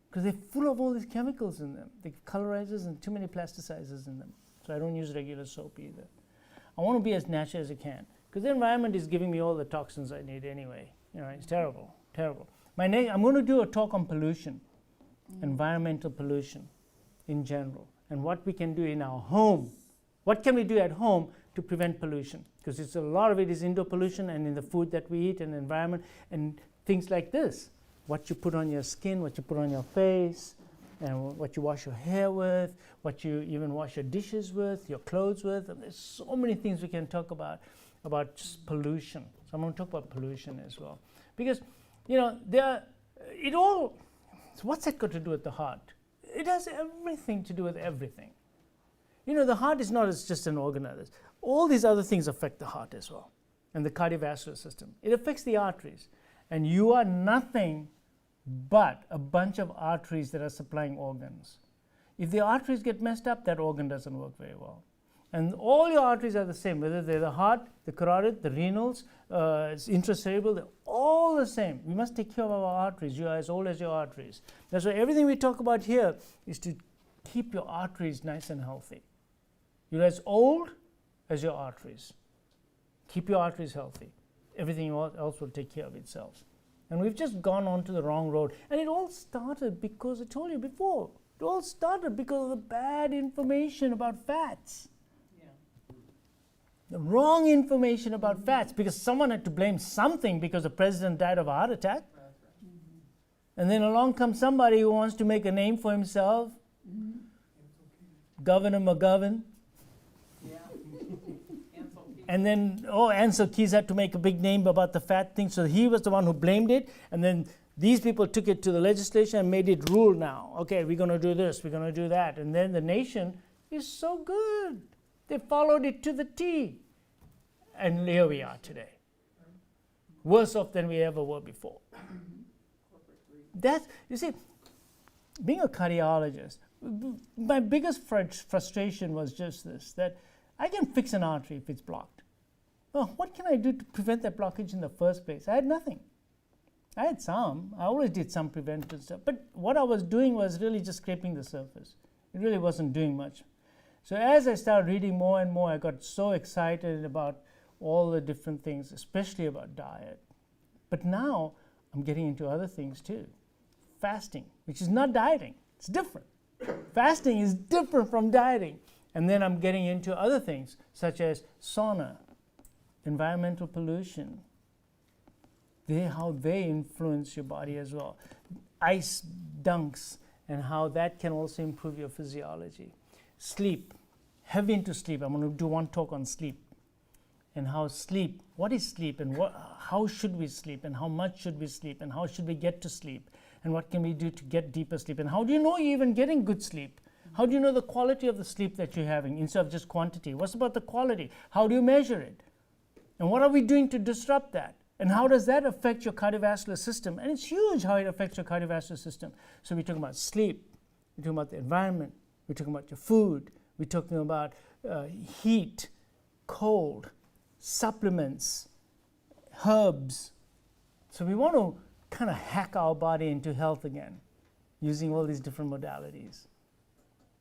because they're full of all these chemicals in them. The colorizers and too many plasticizers in them. So I don't use regular soap either. I want to be as natural as I can because the environment is giving me all the toxins I need anyway. You know, it's terrible, terrible. I'm going to do a talk on pollution, environmental pollution in general, and what we can do in our home. What can we do at home to prevent pollution? Because it's a lot of it is indoor pollution and in the food that we eat and the environment and things like this. What you put on your skin, what you put on your face, and what you wash your hair with, what you even wash your dishes with, your clothes with. And there's so many things we can talk about just pollution. So I'm going to talk about pollution as well. Because, you know, what's that got to do with the heart? It has everything to do with everything. You know, the heart is not just an organ. All these other things affect the heart as well, and the cardiovascular system. It affects the arteries. And you are nothing but a bunch of arteries that are supplying organs. If the arteries get messed up, that organ doesn't work very well. And all your arteries are the same, whether they're the heart, the carotid, the renals, intracerebral, they're all the same. We must take care of our arteries. You are as old as your arteries. That's why everything we talk about here is to keep your arteries nice and healthy. You're as old as your arteries. Keep your arteries healthy. Everything else will take care of itself. And we've just gone onto the wrong road. And it all started because, I told you before, it all started because of the bad information about fats. The wrong information about fats, because someone had to blame something because the president died of a heart attack. And then along comes somebody who wants to make a name for himself. Governor McGovern. And then, Ansel Keys had to make a big name about the fat thing, so he was the one who blamed it. And then these people took it to the legislature and made it rule now. Okay, we're going to do this, we're going to do that. And then the nation is so good. They followed it to the T. And here we are today. worse off than we ever were before. That's, you see, being a cardiologist, my biggest frustration was just this, that I can fix an artery if it's blocked. Well, what can I do to prevent that blockage in the first place? I had nothing. I had some. I always did some preventive stuff. But what I was doing was really just scraping the surface. It really wasn't doing much. So as I started reading more and more, I got so excited about all the different things, especially about diet. But now I'm getting into other things too. Fasting, which is not dieting. It's different. Fasting is different from dieting. And then I'm getting into other things, such as sauna, environmental pollution, how they influence your body as well. Ice dunks and how that can also improve your physiology. Sleep, heavy into sleep. I'm going to do one talk on sleep and how sleep, what is sleep and how should we sleep and how much should we sleep and how should we get to sleep and what can we do to get deeper sleep and how do you know you're even getting good sleep? How do you know the quality of the sleep that you're having instead of just quantity? What's about the quality? How do you measure it? And what are we doing to disrupt that? And how does that affect your cardiovascular system? And it's huge how it affects your cardiovascular system. So we're talking about sleep, we're talking about the environment, we're talking about your food, we're talking about heat, cold, supplements, herbs. So we want to kind of hack our body into health again using all these different modalities.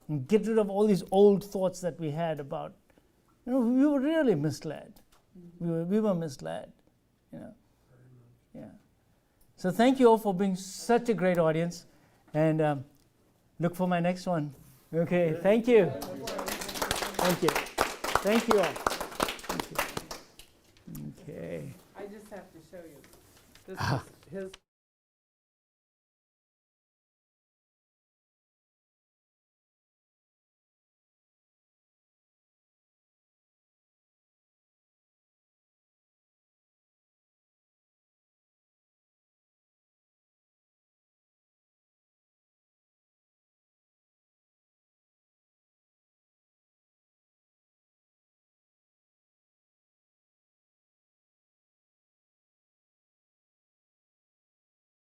And get rid of all these old thoughts that we had about, we were really misled. We were misled. Yeah. So thank you all for being such a great audience, and look for my next one. Okay, thank you. Thank you. Thank you all. Thank you. Okay. I just have to show you. This is his.